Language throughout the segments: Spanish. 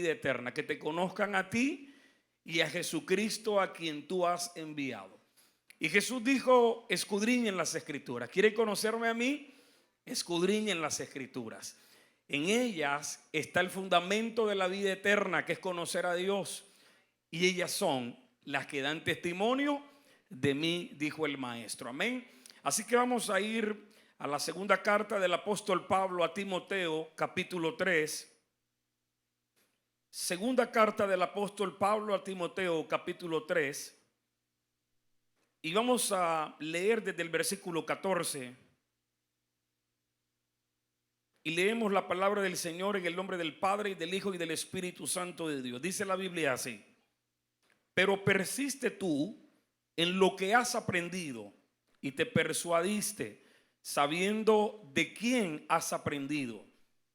vida eterna, que te conozcan a ti y a Jesucristo a quien tú has enviado. Y Jesús dijo, escudriñen las Escrituras. ¿Quiere conocerme a mí? Escudriñen las Escrituras. En ellas está el fundamento de la vida eterna, que es conocer a Dios. Y ellas son las que dan testimonio de mí, dijo el Maestro. Amén. Así que vamos a ir a la segunda carta del apóstol Pablo a Timoteo, capítulo 3. Segunda carta del apóstol Pablo a Timoteo, capítulo 3. Y vamos a leer desde el versículo 14. Y leemos la palabra del Señor en el nombre del Padre y del Hijo y del Espíritu Santo de Dios. Dice la Biblia así: pero persiste tú en lo que has aprendido y te persuadiste, sabiendo de quién has aprendido,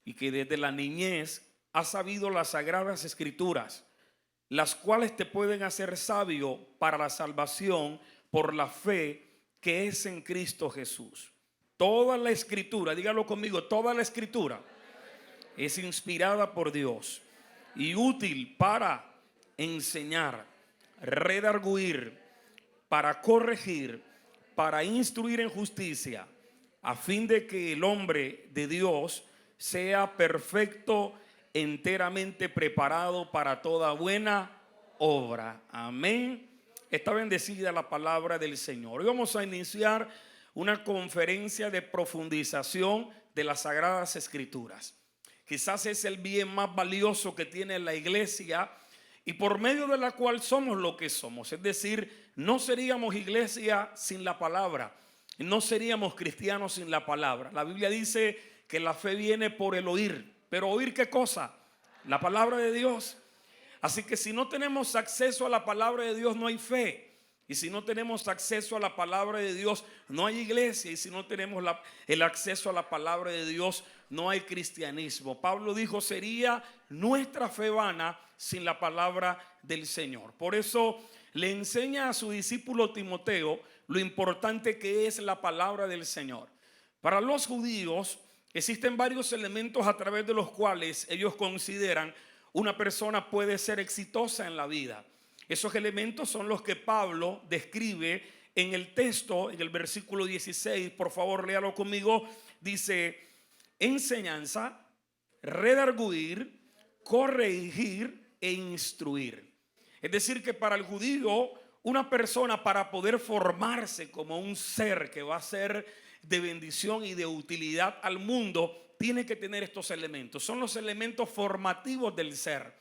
y que desde la niñez has sabido las sagradas Escrituras, las cuales te pueden hacer sabio para la salvación por la fe que es en Cristo Jesús. Toda la Escritura, dígalo conmigo, toda la Escritura es inspirada por Dios y útil para enseñar, redarguir, para corregir, para instruir en justicia, a fin de que el hombre de Dios sea perfecto, enteramente preparado para toda buena obra. Amén. Está bendecida la palabra del Señor. Hoy vamos a iniciar una conferencia de profundización de las Sagradas Escrituras. Quizás es el bien más valioso que tiene la iglesia y por medio de la cual somos lo que somos. Es decir, no seríamos iglesia sin la palabra, no seríamos cristianos sin la palabra. La Biblia dice que la fe viene por el oír. ¿Pero oír qué cosa? La palabra de Dios. Así que si no tenemos acceso a la palabra de Dios, no hay fe. Y si no tenemos acceso a la palabra de Dios, no hay iglesia. Y si no tenemos el acceso a la palabra de Dios, no hay cristianismo. Pablo dijo, sería nuestra fe vana sin la palabra del Señor. Por eso le enseña a su discípulo Timoteo lo importante que es la palabra del Señor. Para los judíos existen varios elementos a través de los cuales ellos consideran una persona puede ser exitosa en la vida. Esos elementos son los que Pablo describe en el texto, en el versículo 16. Por favor, léalo conmigo. Dice, enseñanza, redarguir, corregir e instruir. Es decir, que para el judío, una persona para poder formarse como un ser que va a ser de bendición y de utilidad al mundo, tiene que tener estos elementos. Son los elementos formativos del ser.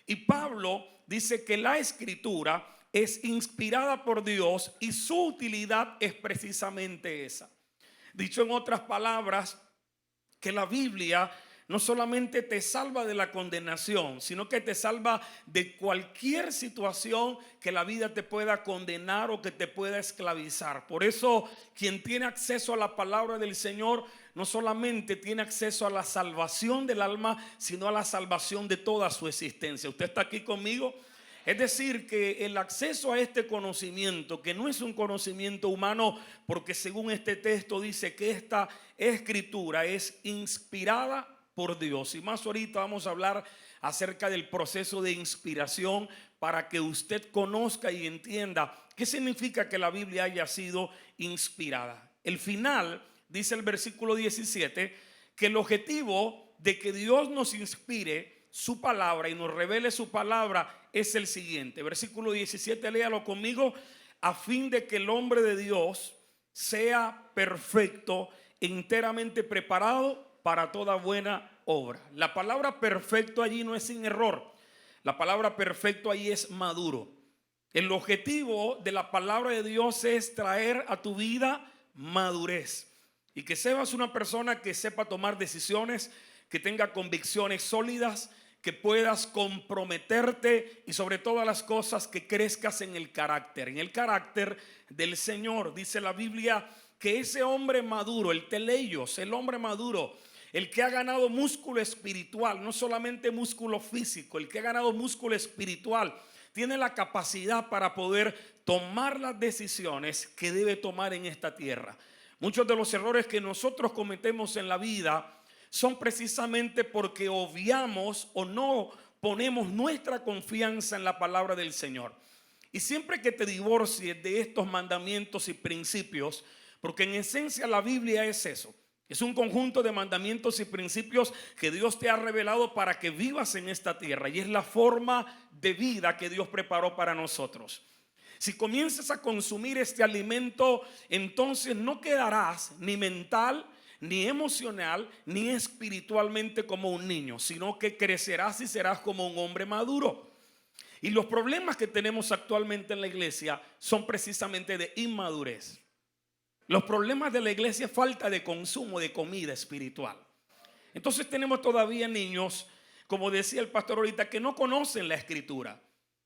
Y Pablo dice que la Escritura es inspirada por Dios y su utilidad es precisamente esa. Dicho en otras palabras, que la Biblia no solamente te salva de la condenación, sino que te salva de cualquier situación que la vida te pueda condenar o que te pueda esclavizar. Por eso, quien tiene acceso a la palabra del Señor no solamente tiene acceso a la salvación del alma, sino a la salvación de toda su existencia. ¿Usted está aquí conmigo? Es decir, que el acceso a este conocimiento, que no es un conocimiento humano, porque según este texto dice que esta escritura es inspirada por Dios. Y más ahorita vamos a hablar acerca del proceso de inspiración para que usted conozca y entienda qué significa que la Biblia haya sido inspirada. El final, dice el versículo 17, que el objetivo de que Dios nos inspire su palabra y nos revele su palabra es el siguiente. Versículo 17, léalo conmigo. A fin de que el hombre de Dios sea perfecto, enteramente preparado para toda buena obra. La palabra perfecto allí no es sin error. La palabra perfecto allí es maduro. El objetivo de la palabra de Dios es traer a tu vida madurez. Y que seas una persona que sepa tomar decisiones, que tenga convicciones sólidas, que puedas comprometerte y sobre todas las cosas que crezcas en el carácter del Señor. Dice la Biblia que ese hombre maduro, el teleios, el hombre maduro, el que ha ganado músculo espiritual, no solamente músculo físico, el que ha ganado músculo espiritual, tiene la capacidad para poder tomar las decisiones que debe tomar en esta tierra. Muchos de los errores que nosotros cometemos en la vida son precisamente porque obviamos o no ponemos nuestra confianza en la palabra del Señor. Y siempre que te divorcies de estos mandamientos y principios, porque en esencia la Biblia es eso, es un conjunto de mandamientos y principios que Dios te ha revelado para que vivas en esta tierra, y es la forma de vida que Dios preparó para nosotros. Si comienzas a consumir este alimento, entonces no quedarás ni mental, ni emocional, ni espiritualmente como un niño, sino que crecerás y serás como un hombre maduro. Y los problemas que tenemos actualmente en la iglesia son precisamente de inmadurez. Los problemas de la iglesia es falta de consumo de comida espiritual. Entonces tenemos todavía niños, como decía el pastor ahorita, que no conocen la escritura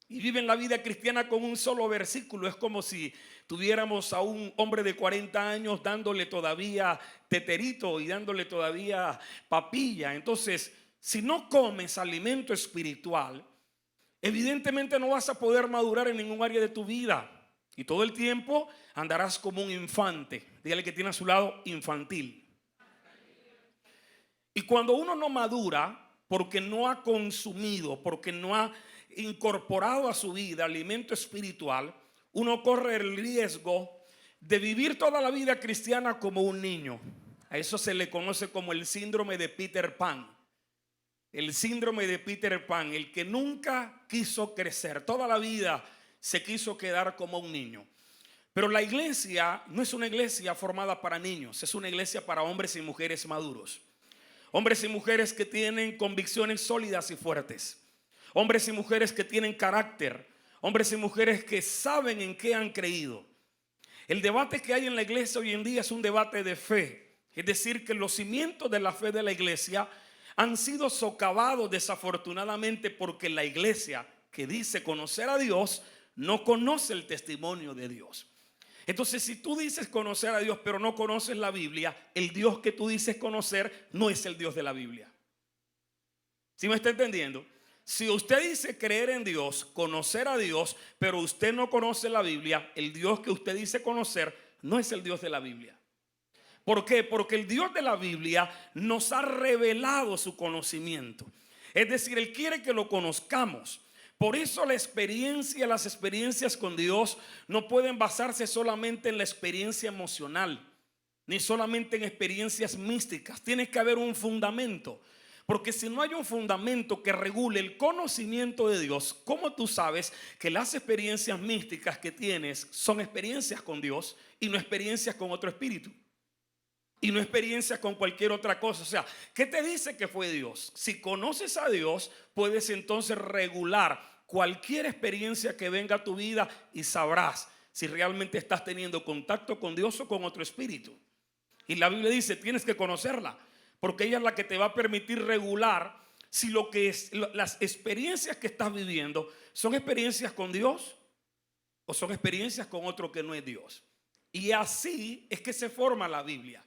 y viven la vida cristiana con un solo versículo. Es como si tuviéramos a un hombre de 40 años dándole todavía teterito y dándole todavía papilla. Entonces, si no comes alimento espiritual, evidentemente no vas a poder madurar en ningún área de tu vida. Y todo el tiempo andarás como un infante. Dígale que tiene a su lado, infantil. Y cuando uno no madura, porque no ha consumido, porque no ha incorporado a su vida alimento espiritual, uno corre el riesgo de vivir toda la vida cristiana como un niño. A eso se le conoce como el síndrome de Peter Pan. El síndrome de Peter Pan, el que nunca quiso crecer, toda la vida se quiso quedar como un niño. Pero la iglesia no es una iglesia formada para niños, es una iglesia para hombres y mujeres maduros. Hombres y mujeres que tienen convicciones sólidas y fuertes. Hombres y mujeres que tienen carácter. Hombres y mujeres que saben en qué han creído. El debate que hay en la iglesia hoy en día es un debate de fe. Es decir, que los cimientos de la fe de la iglesia han sido socavados desafortunadamente porque la iglesia que dice conocer a Dios no conoce el testimonio de Dios. Entonces, si tú dices conocer a Dios pero no conoces la Biblia, el Dios que tú dices conocer no es el Dios de la Biblia. ¿Sí me está entendiendo? Si usted dice creer en Dios, conocer a Dios, pero usted no conoce la Biblia, el Dios que usted dice conocer no es el Dios de la Biblia. ¿Por qué? Porque el Dios de la Biblia nos ha revelado su conocimiento. Es decir, Él quiere que lo conozcamos. Por eso las experiencias con Dios no pueden basarse solamente en la experiencia emocional, ni solamente en experiencias místicas. Tiene que haber un fundamento. Porque si no hay un fundamento que regule el conocimiento de Dios, ¿cómo tú sabes que las experiencias místicas que tienes son experiencias con Dios y no experiencias con otro espíritu? Y no experiencias con cualquier otra cosa. O sea, ¿qué te dice que fue Dios? Si conoces a Dios, puedes entonces regular cualquier experiencia que venga a tu vida y sabrás si realmente estás teniendo contacto con Dios o con otro espíritu. Y la Biblia dice, tienes que conocerla, porque ella es la que te va a permitir regular si lo que es, las experiencias que estás viviendo son experiencias con Dios o son experiencias con otro que no es Dios. Y así es que se forma la Biblia.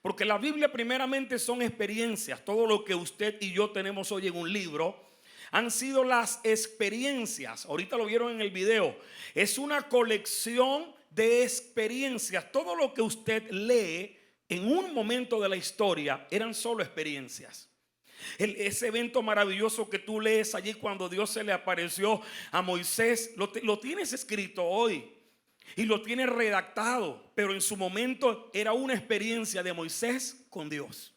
Porque la Biblia primeramente son experiencias. Todo lo que usted y yo tenemos hoy en un libro han sido las experiencias. Ahorita lo vieron en el video. Es una colección de experiencias. Todo lo que usted lee en un momento de la historia eran solo experiencias. Ese evento maravilloso que tú lees allí cuando Dios se le apareció a Moisés, lo tienes escrito hoy. Y lo tiene redactado, pero en su momento era una experiencia de Moisés con Dios.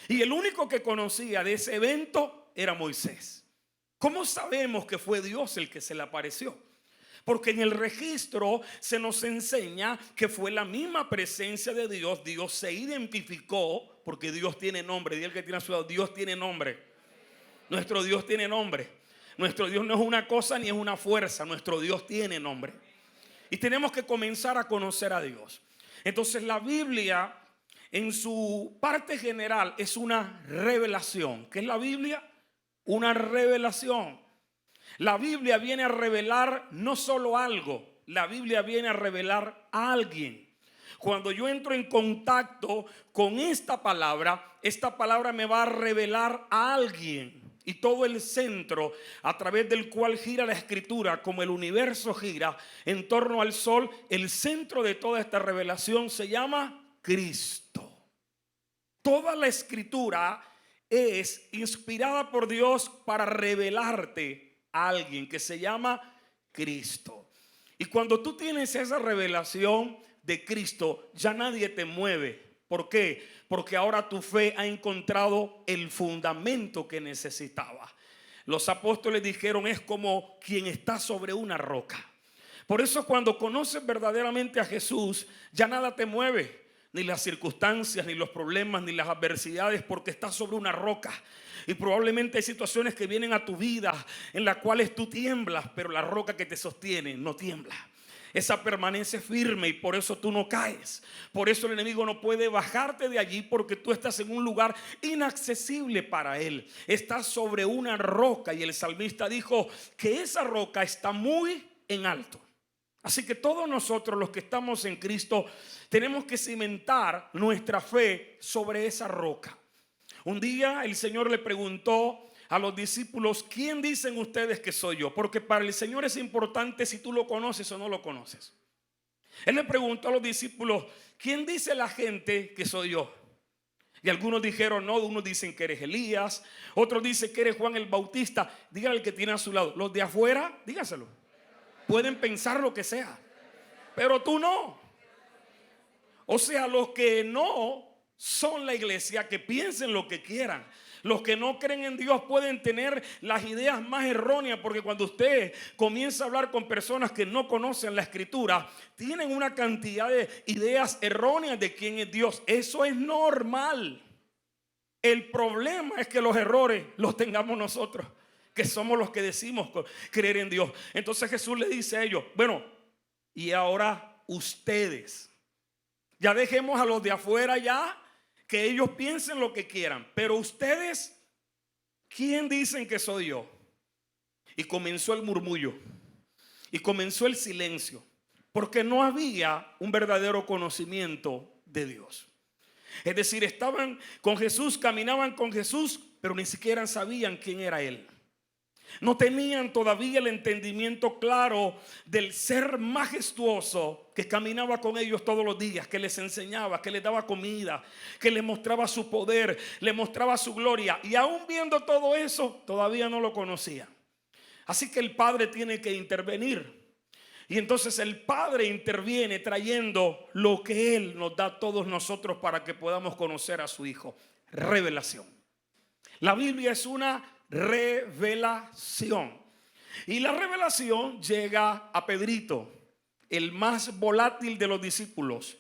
Y el único que conocía de ese evento era Moisés. ¿Cómo sabemos que fue Dios el que se le apareció? Porque en el registro se nos enseña que fue la misma presencia de Dios. Dios se identificó, porque Dios tiene nombre. Dile que tiene a su lado, Dios tiene nombre. Nuestro Dios tiene nombre. Nuestro Dios no es una cosa ni es una fuerza. Nuestro Dios tiene nombre. Y tenemos que comenzar a conocer a Dios. Entonces la Biblia en su parte general es una revelación. ¿Qué es la Biblia? Una revelación. La Biblia viene a revelar no solo algo, la Biblia viene a revelar a alguien. Cuando yo entro en contacto con esta palabra me va a revelar a alguien. Y todo el centro a través del cual gira la escritura, como el universo gira en torno al sol, el centro de toda esta revelación se llama Cristo. Toda la escritura es inspirada por Dios para revelarte a alguien que se llama Cristo. Y cuando tú tienes esa revelación de Cristo, ya nadie te mueve. ¿Por qué? Porque ahora tu fe ha encontrado el fundamento que necesitaba. Los apóstoles dijeron, es como quien está sobre una roca. Por eso cuando conoces verdaderamente a Jesús, ya nada te mueve, ni las circunstancias, ni los problemas, ni las adversidades, porque estás sobre una roca. Y probablemente hay situaciones que vienen a tu vida en las cuales tú tiemblas, pero la roca que te sostiene no tiembla. Esa permanece firme y por eso tú no caes. Por eso el enemigo no puede bajarte de allí, porque tú estás en un lugar inaccesible para él. Estás sobre una roca y el salmista dijo que esa roca está muy en alto. Así que todos nosotros los que estamos en Cristo tenemos que cimentar nuestra fe sobre esa roca. Un día el Señor le preguntó a los discípulos, ¿quién dicen ustedes que soy yo? Porque para el Señor es importante si tú lo conoces o no lo conoces. Él le preguntó a los discípulos, ¿quién dice la gente que soy yo? Y algunos dijeron, no, unos dicen que eres Elías, otros dicen que eres Juan el Bautista. Dígale al que tiene a su lado, los de afuera, dígaselo. Pueden pensar lo que sea, pero tú no. O sea, los que no son la iglesia, que piensen lo que quieran. Los que no creen en Dios pueden tener las ideas más erróneas, porque cuando usted comienza a hablar con personas que no conocen la escritura, tienen una cantidad de ideas erróneas de quién es Dios. Eso es normal. El problema es que los errores los tengamos nosotros, que somos los que decimos creer en Dios. Entonces Jesús le dice a ellos, bueno, y ahora ustedes, ya dejemos a los de afuera ya, que ellos piensen lo que quieran, pero ustedes, ¿quién dicen que soy yo? Y comenzó el murmullo y comenzó el silencio, porque no había un verdadero conocimiento de Dios. Es decir, estaban con Jesús, caminaban con Jesús, pero ni siquiera sabían quién era Él. No tenían todavía el entendimiento claro del ser majestuoso que caminaba con ellos todos los días, que les enseñaba, que les daba comida, que les mostraba su poder, les mostraba su gloria. Y aún viendo todo eso, todavía no lo conocían. Así que el Padre tiene que intervenir. Y entonces el Padre interviene trayendo lo que Él nos da a todos nosotros para que podamos conocer a su Hijo. Revelación. La Biblia es una revelación. Y la revelación llega a Pedrito, el más volátil de los discípulos.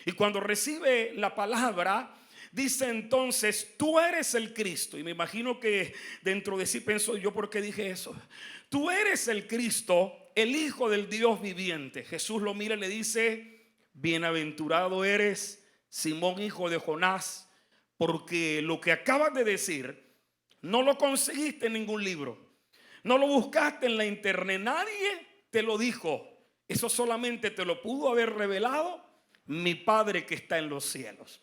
Y cuando recibe la palabra, dice entonces, tú eres el Cristo. Y me imagino que dentro de sí pensó, ¿yo por qué dije eso? Tú eres el Cristo, el Hijo del Dios viviente. Jesús lo mira y le dice, bienaventurado eres, Simón, hijo de Jonás, porque lo que acabas de decir no lo conseguiste en ningún libro, no lo buscaste en la internet, nadie te lo dijo. Eso solamente te lo pudo haber revelado mi Padre que está en los cielos.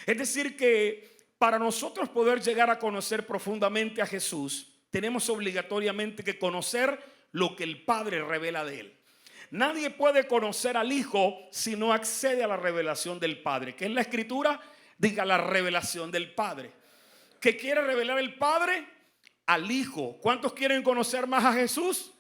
Es decir que para nosotros poder llegar a conocer profundamente a Jesús, tenemos obligatoriamente que conocer lo que el Padre revela de Él. Nadie puede conocer al Hijo si no accede a la revelación del Padre. ¿Qué es la Escritura? Diga la revelación del Padre. ¿Qué quiere revelar el Padre? Al Hijo. ¿Cuántos quieren conocer más a Jesús?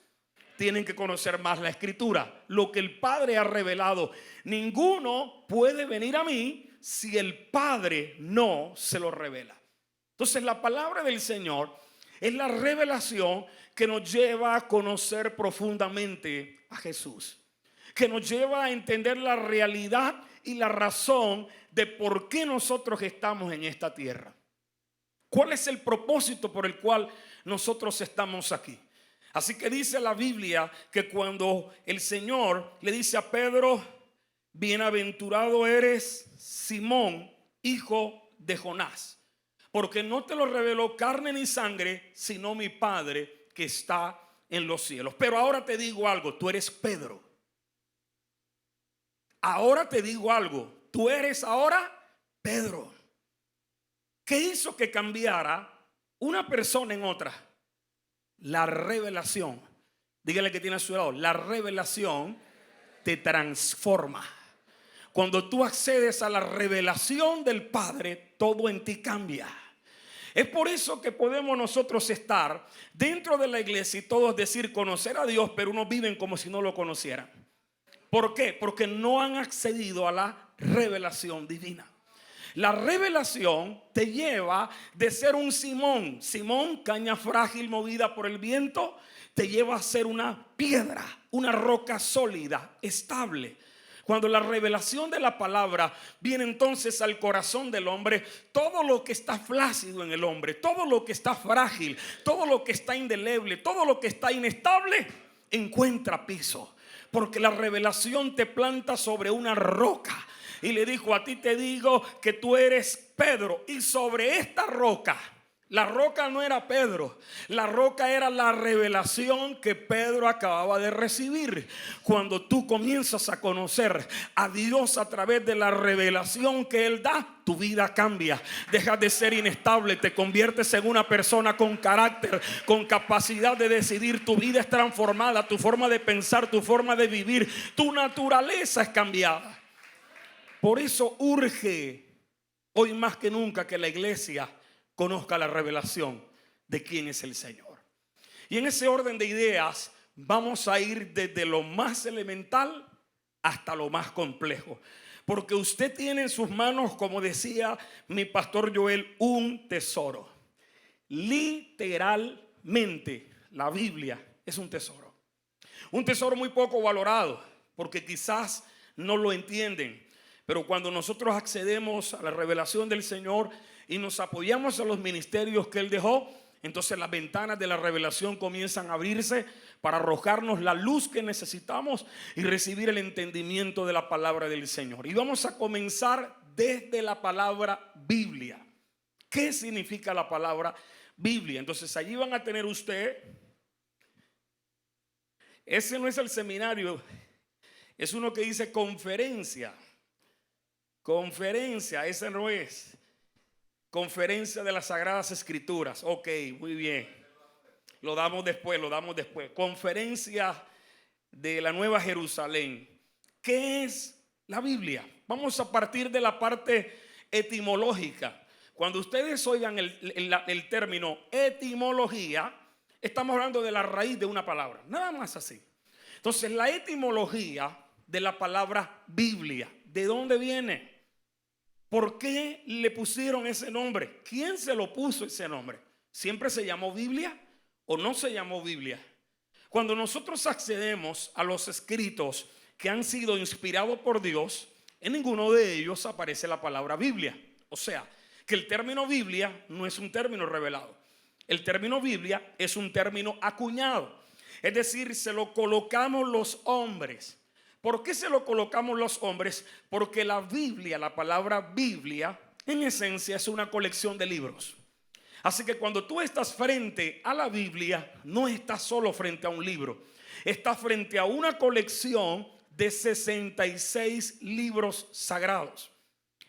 Tienen que conocer más la Escritura, lo que el Padre ha revelado. Ninguno puede venir a mí si el Padre no se lo revela. Entonces la palabra del Señor es la revelación que nos lleva a conocer profundamente a Jesús, que nos lleva a entender la realidad y la razón de por qué nosotros estamos en esta tierra. ¿Cuál es el propósito por el cual nosotros estamos aquí? Así que dice la Biblia que cuando el Señor le dice a Pedro, bienaventurado eres Simón, hijo de Jonás, porque no te lo reveló carne ni sangre, sino mi Padre que está en los cielos. Pero ahora te digo algo, tú eres Pedro. Ahora te digo algo, tú eres ahora Pedro. ¿Qué hizo que cambiara una persona en otra? La revelación. Dígale que tiene a su lado, la revelación te transforma. Cuando tú accedes a la revelación del Padre, todo en ti cambia. Es por eso que podemos nosotros estar dentro de la iglesia y todos decir conocer a Dios, pero unos viven como si no lo conocieran. ¿Por qué? Porque no han accedido a la revelación divina. La revelación te lleva de ser un Simón, caña frágil movida por el viento, te lleva a ser una piedra, una roca sólida, estable. Cuando la revelación de la palabra viene entonces al corazón del hombre, todo lo que está flácido en el hombre, todo lo que está frágil, todo lo que está indeleble, todo lo que está inestable, encuentra piso. Porque la revelación te planta sobre una roca. Y le dijo: a ti te digo que tú eres Pedro, y sobre esta roca. La roca no era Pedro, la roca era la revelación que Pedro acababa de recibir. Cuando tú comienzas a conocer a Dios a través de la revelación que Él da, tu vida cambia. Dejas de ser inestable, te conviertes en una persona con carácter, con capacidad de decidir. Tu vida es transformada, tu forma de pensar, tu forma de vivir, tu naturaleza es cambiada. Por eso urge hoy más que nunca que la iglesia conozca la revelación de quién es el Señor. Y en ese orden de ideas vamos a ir desde lo más elemental hasta lo más complejo. Porque usted tiene en sus manos, como decía mi pastor Joel, un tesoro. Literalmente la Biblia es un tesoro. Un tesoro muy poco valorado, porque quizás no lo entienden. Pero cuando nosotros accedemos a la revelación del Señor y nos apoyamos a los ministerios que Él dejó, entonces las ventanas de la revelación comienzan a abrirse para arrojarnos la luz que necesitamos y recibir el entendimiento de la palabra del Señor. Y vamos a comenzar desde la palabra Biblia. ¿Qué significa la palabra Biblia? Entonces allí van a tener usted, ese no es el seminario, es uno que dice conferencia. Conferencia, ese no es. Conferencia de las Sagradas Escrituras. Ok, muy bien. Lo damos después. Conferencia de la Nueva Jerusalén. ¿Qué es la Biblia? Vamos a partir de la parte etimológica. Cuando ustedes oigan el término etimología, estamos hablando de la raíz de una palabra. Nada más así. Entonces, la etimología de la palabra Biblia, ¿de dónde viene? ¿Por qué le pusieron ese nombre? ¿Quién se lo puso ese nombre? ¿Siempre se llamó Biblia o no se llamó Biblia? Cuando nosotros accedemos a los escritos que han sido inspirados por Dios, en ninguno de ellos aparece la palabra Biblia. O sea, que el término Biblia no es un término revelado. El término Biblia es un término acuñado. Es decir, se lo colocamos los hombres. ¿Por qué se lo colocamos los hombres? Porque la Biblia, la palabra Biblia, en esencia es una colección de libros. Así que cuando tú estás frente a la Biblia, no estás solo frente a un libro. Estás frente a una colección de 66 libros sagrados.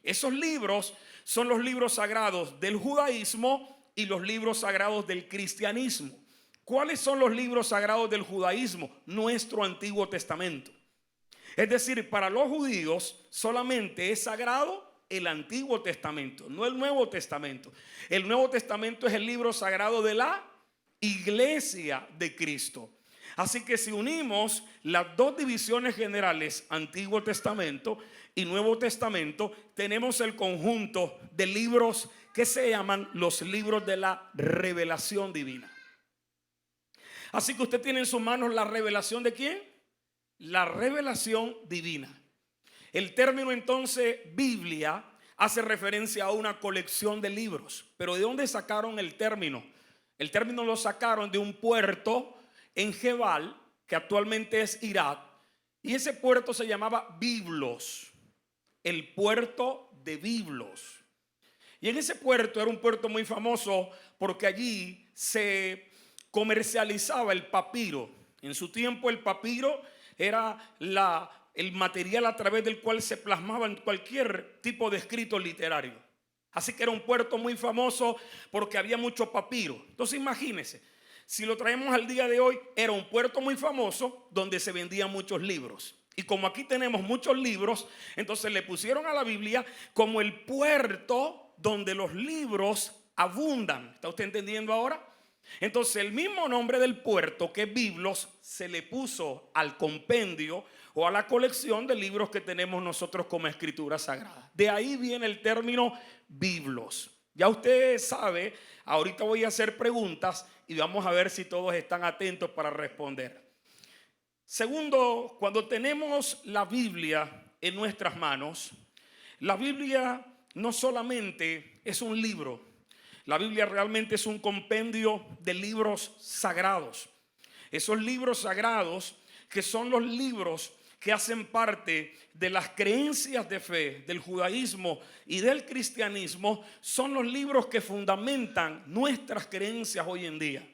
Esos libros son los libros sagrados del judaísmo y los libros sagrados del cristianismo. ¿Cuáles son los libros sagrados del judaísmo? Nuestro Antiguo Testamento. Es decir, para los judíos solamente es sagrado el Antiguo Testamento, no el Nuevo Testamento. El Nuevo Testamento es el libro sagrado de la Iglesia de Cristo. Así que si unimos las dos divisiones generales, Antiguo Testamento y Nuevo Testamento, tenemos el conjunto de libros que se llaman los libros de la revelación divina. Así que usted tiene en sus manos la revelación ¿de quién? La revelación divina. El término entonces Biblia hace referencia a una colección de libros. Pero ¿de dónde sacaron el término? El término lo sacaron de un puerto en Jebal, que actualmente es Irak. Y ese puerto se llamaba Biblos. El puerto de Biblos. Y en ese puerto era un puerto muy famoso porque allí se comercializaba el papiro. En su tiempo el papiro era el material a través del cual se plasmaba en cualquier tipo de escrito literario. Así que era un puerto muy famoso porque había mucho papiro. Entonces imagínense, si lo traemos al día de hoy, era un puerto muy famoso donde se vendían muchos libros. Y como aquí tenemos muchos libros, entonces le pusieron a la Biblia como el puerto donde los libros abundan. ¿Está usted entendiendo ahora? Entonces el mismo nombre del puerto, que es Biblos, se le puso al compendio o a la colección de libros que tenemos nosotros como escritura sagrada. De ahí viene el término Biblos. Ya usted sabe, ahorita voy a hacer preguntas y vamos a ver si todos están atentos para responder. Segundo, cuando tenemos la Biblia en nuestras manos, la Biblia no solamente es un libro, la Biblia realmente es un compendio de libros sagrados. Esos libros sagrados que son los libros que hacen parte de las creencias de fe del judaísmo y del cristianismo, son los libros que fundamentan nuestras creencias hoy en día.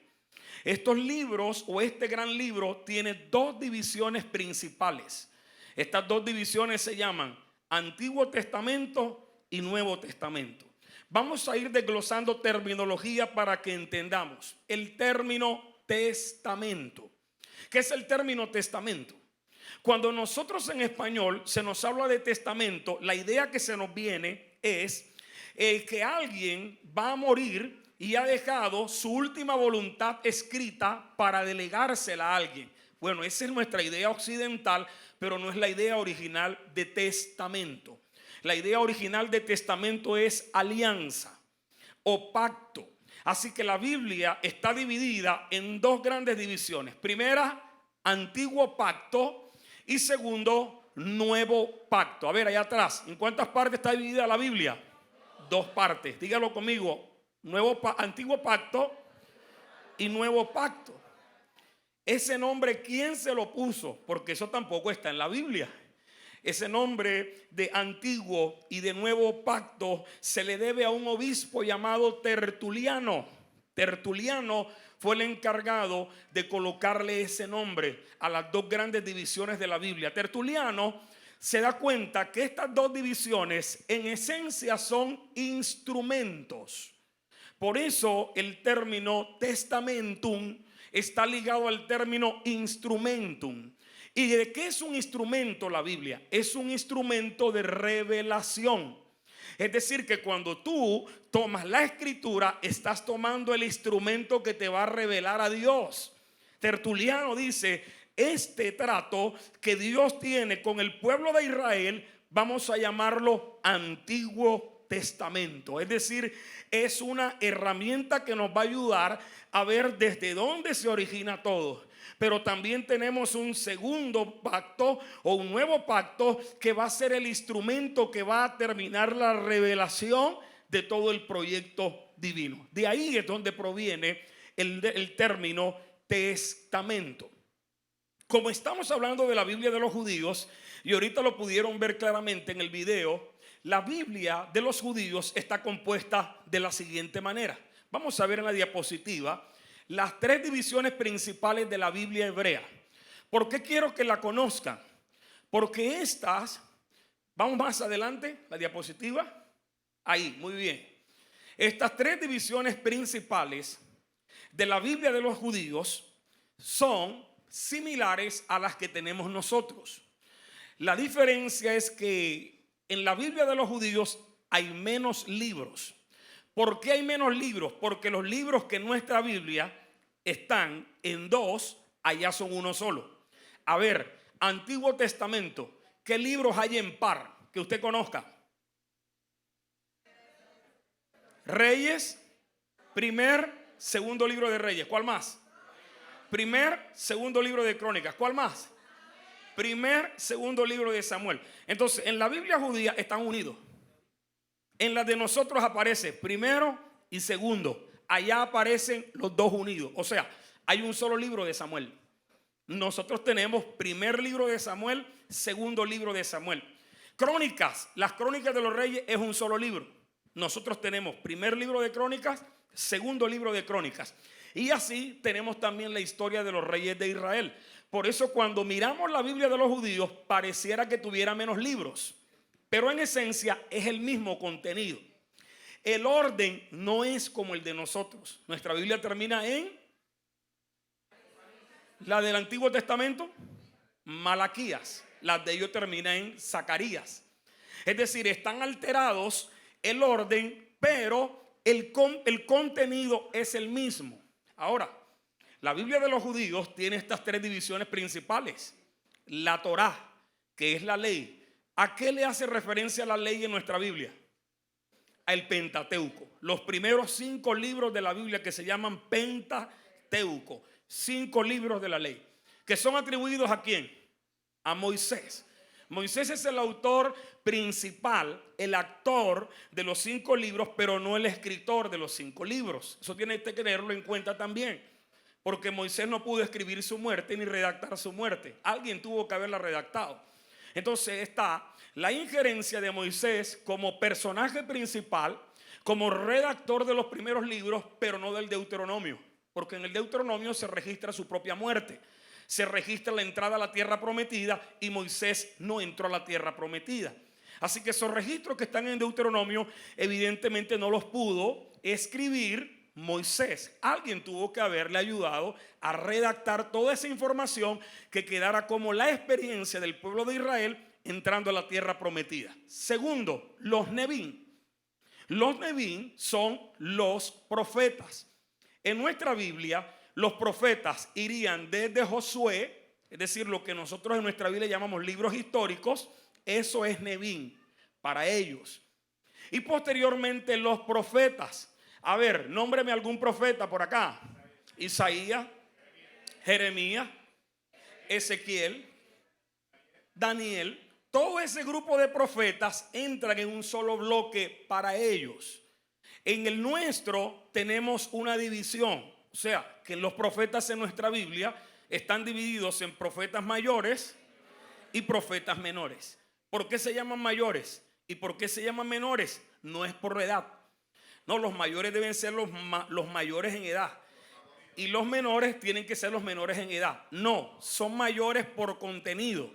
Estos libros o este gran libro tiene dos divisiones principales. Estas dos divisiones se llaman Antiguo Testamento y Nuevo Testamento. Vamos a ir desglosando terminología para que entendamos. El término testamento. ¿Qué es el término testamento? Cuando nosotros en español se nos habla de testamento, la idea que se nos viene es que alguien va a morir y ha dejado su última voluntad escrita para delegársela a alguien. Bueno, esa es nuestra idea occidental, pero no es la idea original de testamento. La idea original de testamento es alianza o pacto. Así que la Biblia está dividida en dos grandes divisiones. Primera, antiguo pacto, y segundo, nuevo pacto. A ver, allá atrás, ¿en cuántas partes está dividida la Biblia? Dos partes. Dígalo conmigo. Antiguo pacto y nuevo pacto. Ese nombre, ¿quién se lo puso? Porque eso tampoco está en la Biblia. Ese nombre de antiguo y de nuevo pacto se le debe a un obispo llamado Tertuliano. Tertuliano fue el encargado de colocarle ese nombre a las dos grandes divisiones de la Biblia. Tertuliano se da cuenta que estas dos divisiones en esencia son instrumentos. Por eso el término testamentum está ligado al término instrumentum. ¿Y de qué es un instrumento la Biblia? Es un instrumento de revelación. Es decir, que cuando tú tomas la escritura, estás tomando el instrumento que te va a revelar a Dios. Tertuliano dice, este trato que Dios tiene con el pueblo de Israel, vamos a llamarlo Antiguo Testamento. Es decir, es una herramienta que nos va a ayudar a ver desde dónde se origina todo. Pero también tenemos un segundo pacto o un nuevo pacto que va a ser el instrumento que va a terminar la revelación de todo el proyecto divino. De ahí es donde proviene el término testamento. Como estamos hablando de la Biblia de los judíos, y ahorita lo pudieron ver claramente en el video, la Biblia de los judíos está compuesta de la siguiente manera. Vamos a ver en la diapositiva las tres divisiones principales de la Biblia hebrea. ¿Por qué quiero que la conozcan? Porque estas, vamos más adelante, la diapositiva, ahí, muy bien. Estas tres divisiones principales de la Biblia de los judíos son similares a las que tenemos nosotros. La diferencia es que en la Biblia de los judíos hay menos libros. ¿Por qué hay menos libros? Porque los libros que en nuestra Biblia están en dos, allá son uno solo. A ver, Antiguo Testamento, ¿qué libros hay en par que usted conozca? Reyes, segundo libro de Reyes. ¿Cuál más? Segundo libro de Crónicas. ¿Cuál más? Segundo libro de Samuel. Entonces, en la Biblia judía están unidos. En la de nosotros aparece primero y segundo. Allá aparecen los dos unidos. O sea, hay un solo libro de Samuel. Nosotros tenemos primer libro de Samuel, segundo libro de Samuel. Crónicas, las crónicas de los reyes es un solo libro. Nosotros tenemos primer libro de Crónicas, segundo libro de Crónicas. Y así tenemos también la historia de los reyes de Israel. Por eso cuando miramos la Biblia de los judíos pareciera que tuviera menos libros. Pero en esencia es el mismo contenido. El orden no es como el de nosotros. Nuestra Biblia termina en la del Antiguo Testamento, Malaquías. La de ellos termina en Zacarías. Es decir, están alterados el orden, pero el contenido es el mismo. Ahora, la Biblia de los judíos tiene estas tres divisiones principales. La Torá, que es la ley. ¿A qué le hace referencia la ley en nuestra Biblia? Al Pentateuco. Los primeros 5 libros de la Biblia que se llaman Pentateuco. 5 libros de la ley. Que son atribuidos ¿a quién? A Moisés. Moisés es el autor principal, el actor de los 5 libros, pero no el escritor de los 5 libros. Eso tiene que tenerlo en cuenta también. Porque Moisés no pudo escribir su muerte ni redactar su muerte. Alguien tuvo que haberla redactado. Entonces está la injerencia de Moisés como personaje principal, como redactor de los primeros libros, pero no del Deuteronomio. Porque en el Deuteronomio se registra su propia muerte. Se registra la entrada a la tierra prometida y Moisés no entró a la tierra prometida. Así que esos registros que están en Deuteronomio evidentemente no los pudo escribir Moisés. Alguien tuvo que haberle ayudado a redactar toda esa información que quedara como la experiencia del pueblo de Israel entrando a la tierra prometida. Segundo, los Nebim. Los Nebim son los profetas. En nuestra Biblia, los profetas irían desde Josué, es decir, lo que nosotros en nuestra Biblia llamamos libros históricos, eso es Nebim para ellos. Y posteriormente los profetas. A ver, nómbreme algún profeta por acá. Isaías, Jeremías, Ezequiel, Daniel. Todo ese grupo de profetas entran en un solo bloque para ellos. En el nuestro tenemos una división. O sea, que los profetas en nuestra Biblia están divididos en profetas mayores y profetas menores. ¿Por qué se llaman mayores? ¿Y por qué se llaman menores? No es por edad. No, los mayores deben ser los mayores en edad. Y los menores tienen que ser los menores en edad. No, son mayores por contenido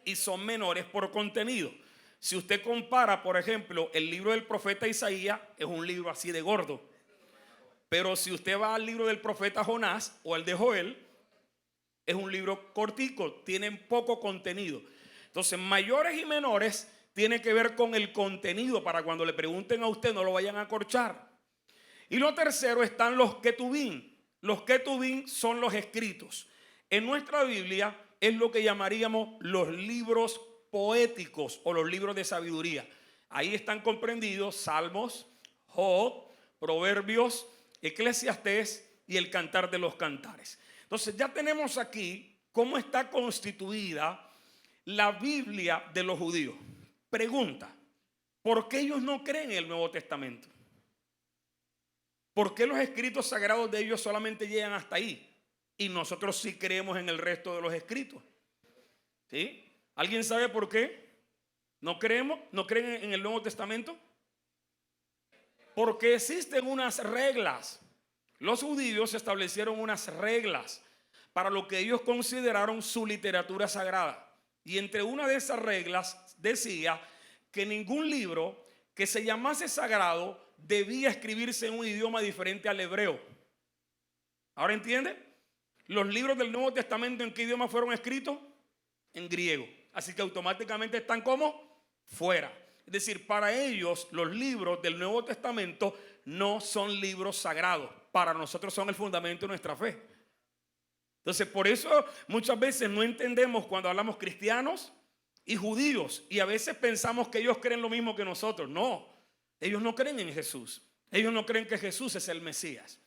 y son menores por contenido. Si usted compara, por ejemplo, el libro del profeta Isaías, es un libro así de gordo. Pero si usted va al libro del profeta Jonás o al de Joel, es un libro cortico, tienen poco contenido. Entonces, mayores y menores tiene que ver con el contenido, para cuando le pregunten a usted no lo vayan a corchar. Y lo tercero están los ketubín. Los ketubín son los escritos. En nuestra Biblia es lo que llamaríamos los libros poéticos o los libros de sabiduría. Ahí están comprendidos Salmos, Job, Proverbios, Eclesiastés y el Cantar de los Cantares. Entonces ya tenemos aquí cómo está constituida la Biblia de los judíos. Pregunta, ¿por qué ellos no creen en el Nuevo Testamento? ¿Por qué los escritos sagrados de ellos solamente llegan hasta ahí? Y nosotros sí creemos en el resto de los escritos. ¿Sí? ¿Alguien sabe por qué? ¿No creemos? ¿No creen en el Nuevo Testamento? Porque existen unas reglas. Los judíos establecieron unas reglas para lo que ellos consideraron su literatura sagrada. Y entre una de esas reglas decía que ningún libro que se llamase sagrado debía escribirse en un idioma diferente al hebreo. ¿Ahora entiende? Los libros del Nuevo Testamento, ¿en qué idioma fueron escritos? En griego. Así que automáticamente están como fuera. Es decir, para ellos los libros del Nuevo Testamento no son libros sagrados. Para nosotros son el fundamento de nuestra fe. Entonces, por eso muchas veces no entendemos cuando hablamos cristianos y judíos. Y a veces pensamos que ellos creen lo mismo que nosotros. No, ellos no creen en Jesús. Ellos no creen que Jesús es el Mesías.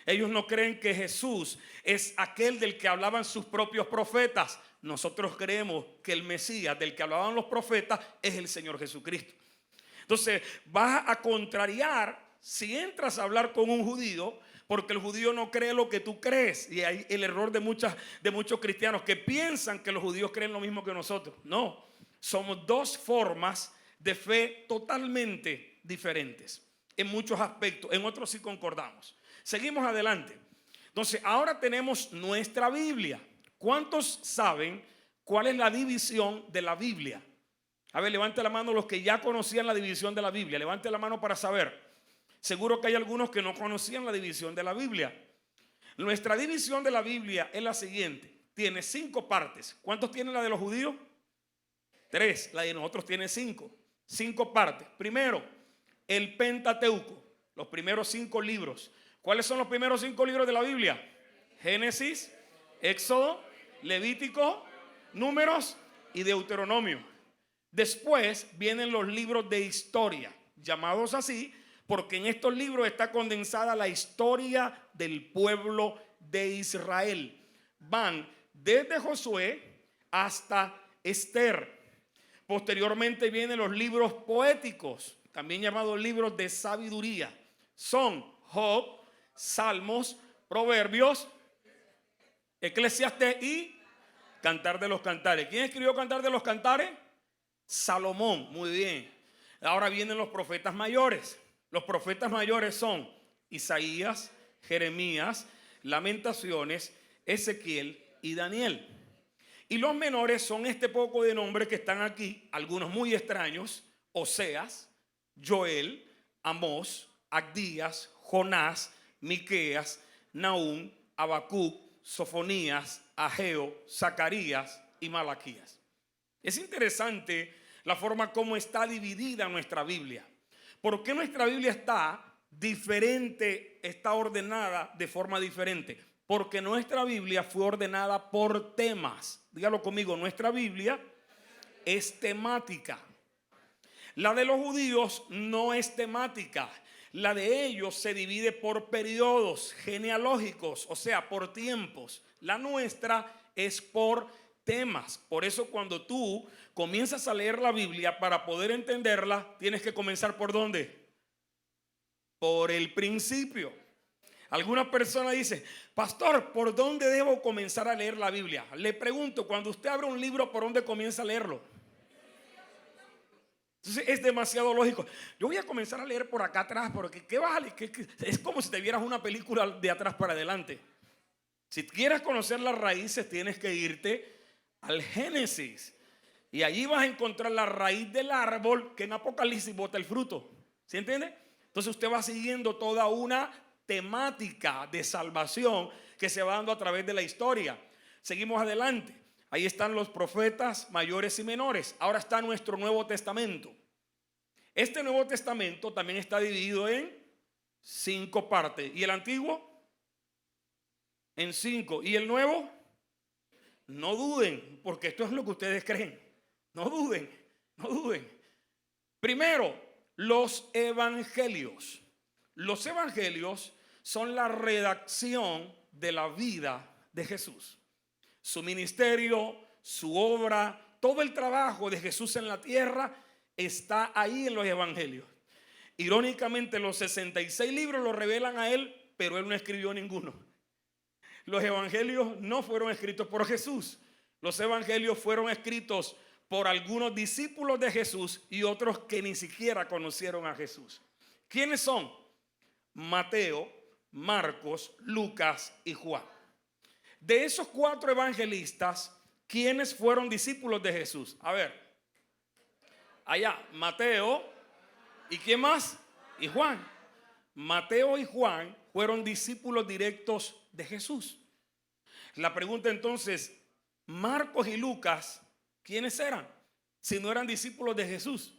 Ellos no creen que Jesús es aquel del que hablaban sus propios profetas. Nosotros creemos que el Mesías del que hablaban los profetas es el Señor Jesucristo. Entonces vas a contrariar si entras a hablar con un judío, porque el judío no cree lo que tú crees. Y hay el error de muchos cristianos que piensan que los judíos creen lo mismo que nosotros. No, somos dos formas de fe totalmente diferentes en muchos aspectos. En otros sí concordamos. Seguimos adelante. Entonces ahora tenemos nuestra Biblia. ¿Cuántos saben cuál es la división de la Biblia? A ver, levante la mano los que ya conocían la división de la Biblia. Levante la mano para saber. Seguro que hay algunos que no conocían la división de la Biblia. Nuestra división de la Biblia es la siguiente. Tiene 5 partes. ¿Cuántos tiene la de los judíos? 3. La de nosotros tiene 5. 5 partes. Primero, el Pentateuco. Los primeros 5 libros. ¿Cuáles son los primeros 5 libros de la Biblia? Génesis, Éxodo, Levítico, Números y Deuteronomio. Después vienen los libros de historia, llamados así porque en estos libros está condensada la historia del pueblo de Israel. Van desde Josué hasta Esther. Posteriormente vienen los libros poéticos, también llamados libros de sabiduría. Son Job, Salmos, Proverbios, Eclesiastés y Cantar de los Cantares. ¿Quién escribió Cantar de los Cantares? Salomón. Muy bien. Ahora vienen los profetas mayores. Los profetas mayores son Isaías, Jeremías, Lamentaciones, Ezequiel y Daniel. Y los menores son este poco de nombres que están aquí, algunos muy extraños: Oseas, Joel, Amós, Abdías, Jonás, Miqueas, Nahum, Habacuc, Sofonías, Ageo, Zacarías y Malaquías. Es interesante la forma como está dividida nuestra Biblia. ¿Por qué nuestra Biblia está diferente, está ordenada de forma diferente? Porque nuestra Biblia fue ordenada por temas. Dígalo conmigo, nuestra Biblia es temática. La de los judíos no es temática. La de ellos se divide por periodos genealógicos, o sea, por tiempos. La nuestra es por temas. Por eso cuando tú comienzas a leer la Biblia, para poder entenderla, tienes que comenzar ¿por dónde? Por el principio. Alguna persona dice: pastor, ¿por dónde debo comenzar a leer la Biblia? Le pregunto, cuando usted abre un libro, ¿por dónde comienza a leerlo? Entonces es demasiado lógico. Yo voy a comenzar a leer por acá atrás, porque ¿qué vas a leer? Es como si te vieras una película de atrás para adelante. Si quieres conocer las raíces, tienes que irte al Génesis. Y allí vas a encontrar la raíz del árbol que en Apocalipsis bota el fruto. ¿Sí entiende? Entonces usted va siguiendo toda una temática de salvación que se va dando a través de la historia. Seguimos adelante. Ahí están los profetas mayores y menores. Ahora está nuestro Nuevo Testamento. Este Nuevo Testamento también está dividido en 5 partes. ¿Y el Antiguo? En 5. ¿Y el Nuevo? No duden, porque esto es lo que ustedes creen. No duden, no duden. Primero, los evangelios. Los evangelios son la redacción de la vida de Jesús. Su ministerio, su obra, todo el trabajo de Jesús en la tierra está ahí en los evangelios. Irónicamente, los 66 libros lo revelan a él, pero él no escribió ninguno. Los evangelios no fueron escritos por Jesús. Los evangelios fueron escritos por algunos discípulos de Jesús y otros que ni siquiera conocieron a Jesús. ¿Quiénes son? Mateo, Marcos, Lucas y Juan. De esos 4 evangelistas, ¿quiénes fueron discípulos de Jesús? A ver, allá, Mateo, ¿y quién más? Y Juan. Mateo y Juan fueron discípulos directos de Jesús. La pregunta entonces, Marcos y Lucas, ¿quiénes eran? Si no eran discípulos de Jesús.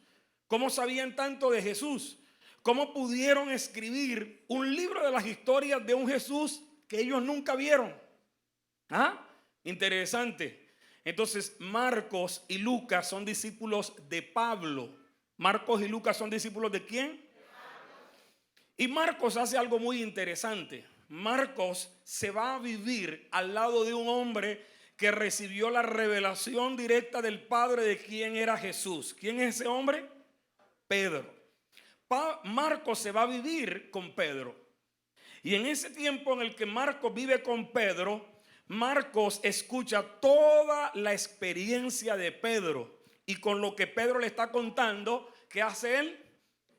¿Cómo sabían tanto de Jesús? ¿Cómo pudieron escribir un libro de las historias de un Jesús que ellos nunca vieron? ¿Ah? Interesante. Entonces, Marcos y Lucas son discípulos de Pablo. Marcos y Lucas son discípulos ¿de quién? Y Marcos hace algo muy interesante. Marcos se va a vivir al lado de un hombre que recibió la revelación directa del Padre de quién era Jesús. ¿Quién es ese hombre? Pedro. Marcos se va a vivir con Pedro. Y en ese tiempo en el que Marcos vive con Pedro, Marcos escucha toda la experiencia de Pedro. Y con lo que Pedro le está contando, ¿qué hace él?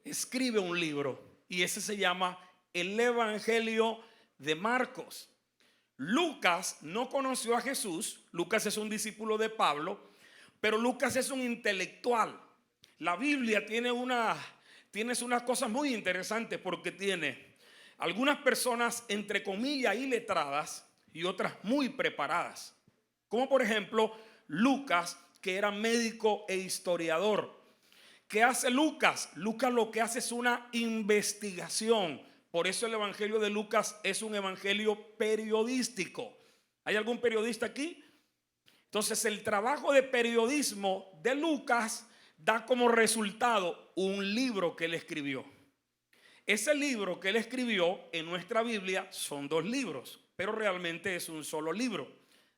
Escribe un libro. Y ese se llama el Evangelio de Marcos. Lucas no conoció a Jesús. Lucas es un discípulo de Pablo, pero Lucas es un intelectual. La Biblia tiene unas cosas muy interesantes, porque tiene algunas personas entre comillas iletradas y otras muy preparadas, como por ejemplo Lucas, que era médico e historiador, ¿Qué hace Lucas? Lucas lo que hace es una investigación. Por eso el evangelio de Lucas es un evangelio periodístico. ¿Hay algún periodista aquí? Entonces el trabajo de periodismo de Lucas da como resultado un libro que él escribió. Ese libro que él escribió en nuestra Biblia son 2 libros, pero realmente es un solo libro.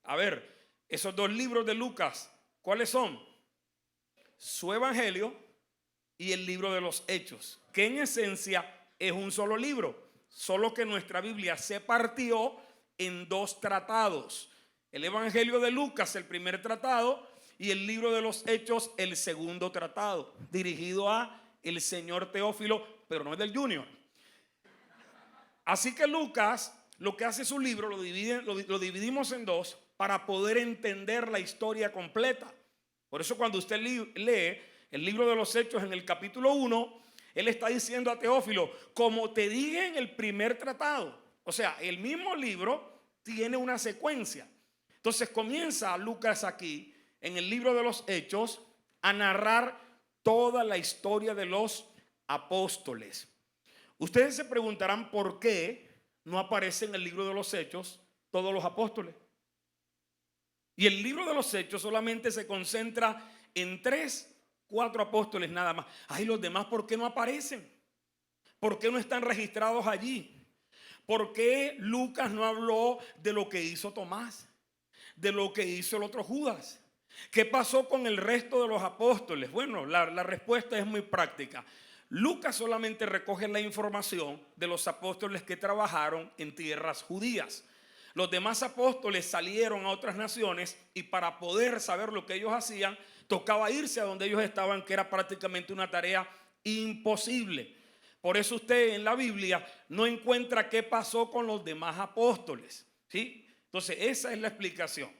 A ver, esos 2 libros de Lucas, ¿cuáles son? Su evangelio y el libro de los Hechos, que en esencia es un solo libro, solo que nuestra Biblia se partió en 2 tratados. El evangelio de Lucas, el primer tratado, y el libro de los Hechos, el segundo tratado, dirigido a el señor Teófilo, pero no es del Junior. Así que Lucas lo que hace es un libro, lo dividimos en 2 para poder entender la historia completa. Por eso cuando usted lee el libro de los Hechos en el capítulo 1, él está diciendo a Teófilo, como te dije en el primer tratado. O sea, el mismo libro tiene una secuencia. Entonces comienza Lucas aquí, en el libro de los Hechos, a narrar toda la historia de los apóstoles. Ustedes se preguntarán por qué no aparece en el libro de los Hechos todos los apóstoles. Y el libro de los Hechos solamente se concentra en 3, 4 apóstoles nada más. Ay, los demás, ¿por qué no aparecen? ¿Por qué no están registrados allí? ¿Por qué Lucas no habló de lo que hizo Tomás? De lo que hizo el otro Judas. ¿Qué pasó con el resto de los apóstoles? Bueno, la respuesta es muy práctica. Lucas solamente recoge la información de los apóstoles que trabajaron en tierras judías. Los demás apóstoles salieron a otras naciones y para poder saber lo que ellos hacían, tocaba irse a donde ellos estaban, que era prácticamente una tarea imposible. Por eso usted en la Biblia no encuentra qué pasó con los demás apóstoles, ¿sí? Entonces esa es la explicación.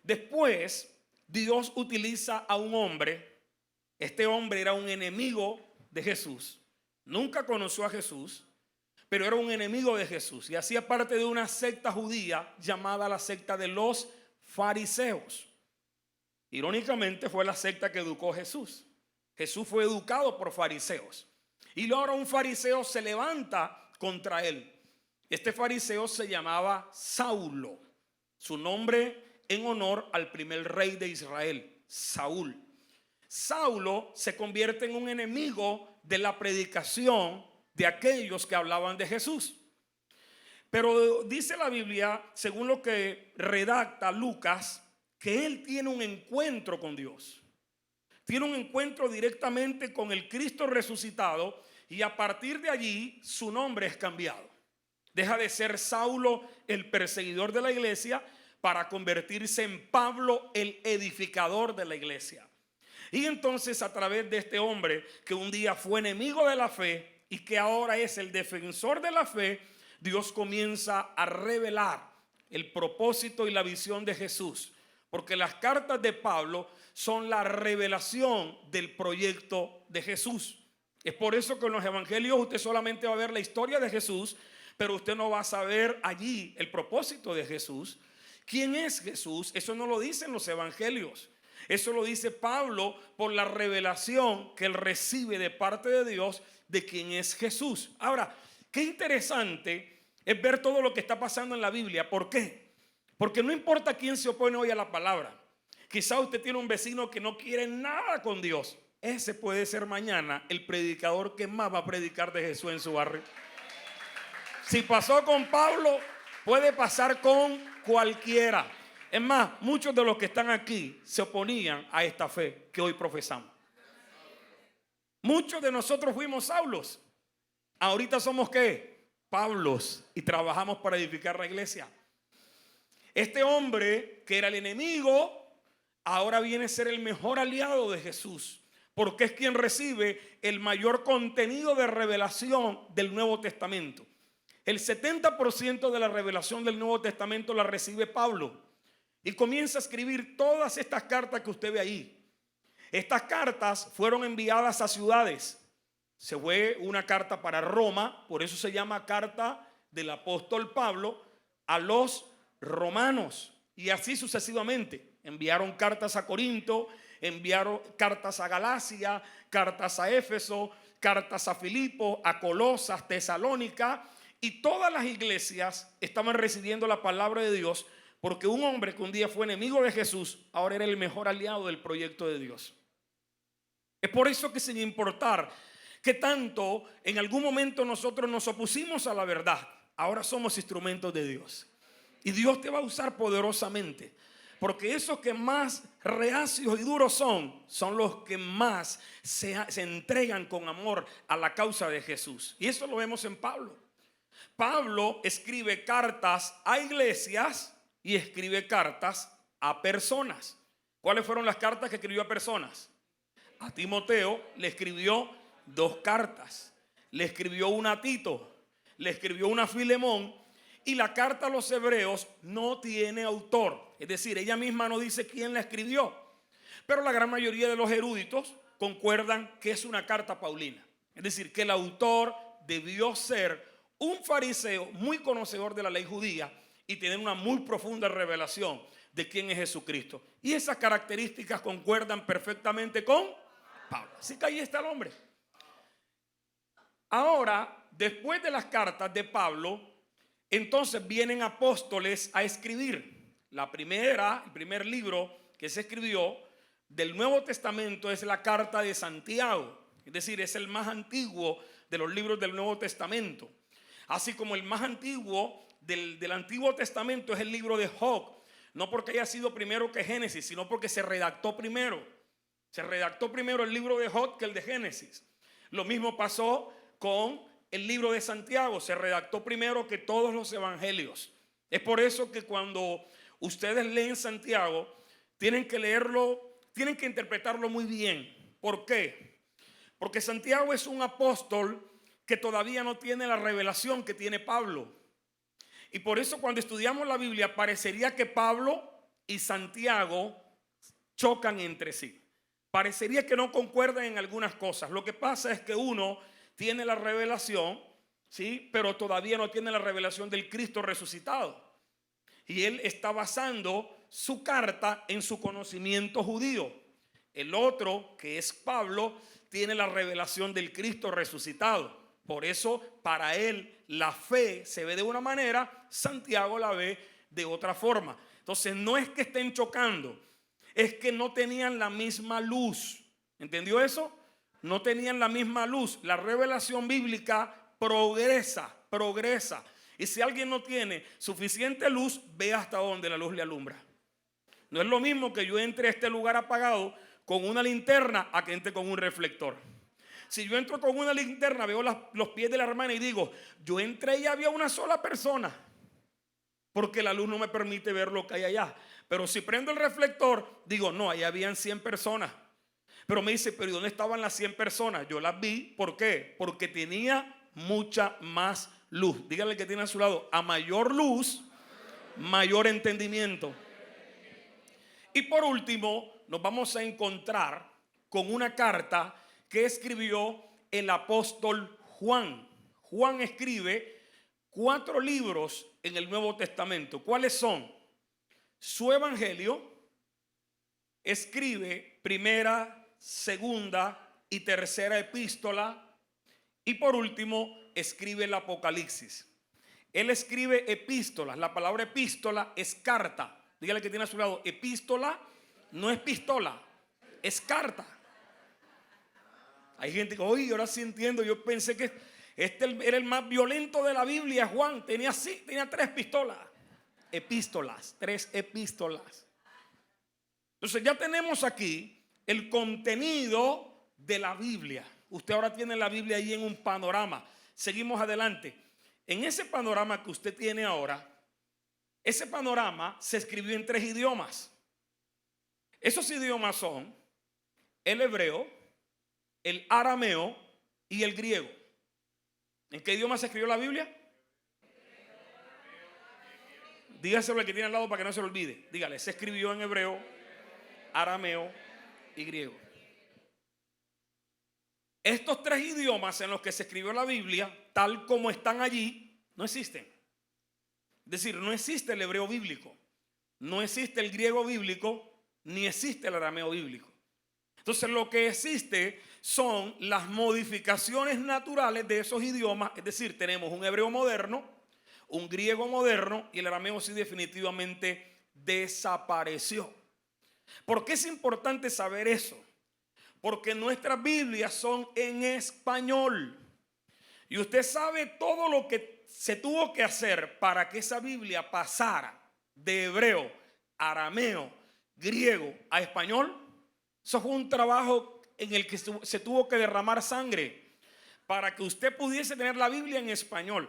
Después Dios utiliza a un hombre. Este hombre era un enemigo de Jesús. Nunca conoció a Jesús, pero era un enemigo de Jesús y hacía parte de una secta judía llamada la secta de los fariseos. Irónicamente fue la secta que educó Jesús. Jesús fue educado por fariseos. Y luego un fariseo se levanta contra él. Este fariseo se llamaba Saulo. Su nombre en honor al primer rey de Israel, Saúl. Saulo se convierte en un enemigo de la predicación de aquellos que hablaban de Jesús. Pero dice la Biblia, según lo que redacta Lucas, que él tiene un encuentro con Dios. Tiene un encuentro directamente con el Cristo resucitado y a partir de allí su nombre es cambiado. Deja de ser Saulo el perseguidor de la iglesia para convertirse en Pablo el edificador de la iglesia. Y entonces a través de este hombre que un día fue enemigo de la fe y que ahora es el defensor de la fe, Dios comienza a revelar el propósito y la visión de Jesús. Porque las cartas de Pablo son la revelación del proyecto de Jesús. Es por eso que en los evangelios usted solamente va a ver la historia de Jesús, pero usted no va a saber allí el propósito de Jesús. ¿Quién es Jesús? Eso no lo dicen los evangelios. Eso lo dice Pablo por la revelación que él recibe de parte de Dios de quién es Jesús. Ahora, qué interesante es ver todo lo que está pasando en la Biblia. ¿Por qué? Porque no importa quién se opone hoy a la palabra. Quizá usted tiene un vecino que no quiere nada con Dios. Ese puede ser mañana el predicador que más va a predicar de Jesús en su barrio. Si pasó con Pablo, puede pasar con cualquiera. Es más, muchos de los que están aquí se oponían a esta fe que hoy profesamos. Muchos de nosotros fuimos Saulos. Ahorita somos ¿qué? Pablos, y trabajamos para edificar la iglesia. Este hombre que era el enemigo ahora viene a ser el mejor aliado de Jesús, porque es quien recibe el mayor contenido de revelación del Nuevo Testamento. El 70% de la revelación del Nuevo Testamento la recibe Pablo y comienza a escribir todas estas cartas que usted ve ahí. Estas cartas fueron enviadas a ciudades. Se fue una carta para Roma, por eso se llama carta del apóstol Pablo a los romanos, y así sucesivamente. Enviaron cartas a Corinto, enviaron cartas a Galacia, cartas a Éfeso, cartas a Filipo, a Colosas, Tesalónica, y todas las iglesias estaban recibiendo la palabra de Dios, porque un hombre que un día fue enemigo de Jesús, ahora era el mejor aliado del proyecto de Dios. Es por eso que, sin importar que tanto en algún momento nosotros nos opusimos a la verdad, ahora somos instrumentos de Dios. Y Dios te va a usar poderosamente. Porque esos que más reacios y duros son los que más se entregan con amor a la causa de Jesús. Y eso lo vemos en Pablo. Pablo escribe cartas a iglesias y escribe cartas a personas. ¿Cuáles fueron las cartas que escribió a personas? A Timoteo le escribió 2 cartas. Le escribió una a Tito. Le escribió una a Filemón. Y la carta a los hebreos no tiene autor. Es decir, ella misma no dice quién la escribió. Pero la gran mayoría de los eruditos concuerdan que es una carta paulina. Es decir, que el autor debió ser un fariseo muy conocedor de la ley judía y tener una muy profunda revelación de quién es Jesucristo. Y esas características concuerdan perfectamente con Pablo. Así que ahí está el hombre. Ahora, después de las cartas de Pablo, entonces vienen apóstoles a escribir. El primer libro que se escribió del Nuevo Testamento es la carta de Santiago. Es decir, es el más antiguo de los libros del Nuevo Testamento. Así como el más antiguo del Antiguo Testamento es el libro de Job. No porque haya sido primero que Génesis, sino porque se redactó primero. Se redactó primero el libro de Job que el de Génesis. Lo mismo pasó con el libro de Santiago. Se redactó primero que todos los evangelios. Es por eso que cuando ustedes leen Santiago, tienen que leerlo, tienen que interpretarlo muy bien. ¿Por qué? Porque Santiago es un apóstol que todavía no tiene la revelación que tiene Pablo. Y por eso cuando estudiamos la Biblia parecería que Pablo y Santiago chocan entre sí. Parecería que no concuerdan en algunas cosas. Lo que pasa es que uno tiene la revelación, ¿sí? Pero todavía no tiene la revelación del Cristo resucitado. Y él está basando su carta en su conocimiento judío. El otro, que es Pablo, tiene la revelación del Cristo resucitado. Por eso para él la fe se ve de una manera, Santiago la ve de otra forma. Entonces no es que estén chocando, es que no tenían la misma luz. ¿Entendió eso? No tenían la misma luz. La revelación bíblica progresa. Y si alguien no tiene suficiente luz, ve hasta donde la luz le alumbra. No es lo mismo que yo entre a este lugar apagado con una linterna a que entre con un reflector. Si yo entro con una linterna, veo los pies de la hermana y digo, yo entré y había una sola persona, porque la luz no me permite ver lo que hay allá. Pero si prendo el reflector, digo, no, ahí habían 100 personas. Pero me dice, pero ¿y dónde estaban las 100 personas? Yo las vi, ¿por qué? Porque tenía mucha más luz. Dígale que tiene a su lado, a mayor luz, mayor entendimiento. Y por último, nos vamos a encontrar con una carta que escribió el apóstol Juan. Juan escribe 4 libros en el Nuevo Testamento. ¿Cuáles son? Su evangelio, escribe primera, segunda y tercera epístola, y por último escribe el Apocalipsis. Él escribe epístolas. La palabra epístola es carta. Dígale que tiene a su lado, epístola no es pistola, es carta. Hay gente que, oye, ahora sí entiendo. Yo pensé que este era el más violento de la Biblia, Juan. Tenía 3 pistolas. Epístolas, 3 epístolas. Entonces ya tenemos aquí el contenido de la Biblia. Usted ahora tiene la Biblia ahí en un panorama. Seguimos adelante. En ese panorama que usted tiene ahora, ese panorama se escribió en 3 idiomas. Esos idiomas son el hebreo, el arameo y el griego. ¿En qué idioma se escribió la Biblia? Dígaselo al que tiene al lado para que no se lo olvide. Dígale, se escribió en hebreo, arameo y griego. Estos 3 idiomas en los que se escribió la Biblia, tal como están allí, no existen. Es decir, no existe el hebreo bíblico, no existe el griego bíblico, ni existe el arameo bíblico. Entonces lo que existe son las modificaciones naturales de esos idiomas. Es decir, tenemos un hebreo moderno, un griego moderno, y el arameo sí definitivamente desapareció. ¿Por qué es importante saber eso? Porque nuestras Biblias son en español. Y usted sabe todo lo que se tuvo que hacer para que esa Biblia pasara de hebreo, arameo, griego a español. Eso fue un trabajo en el que se tuvo que derramar sangre para que usted pudiese tener la Biblia en español.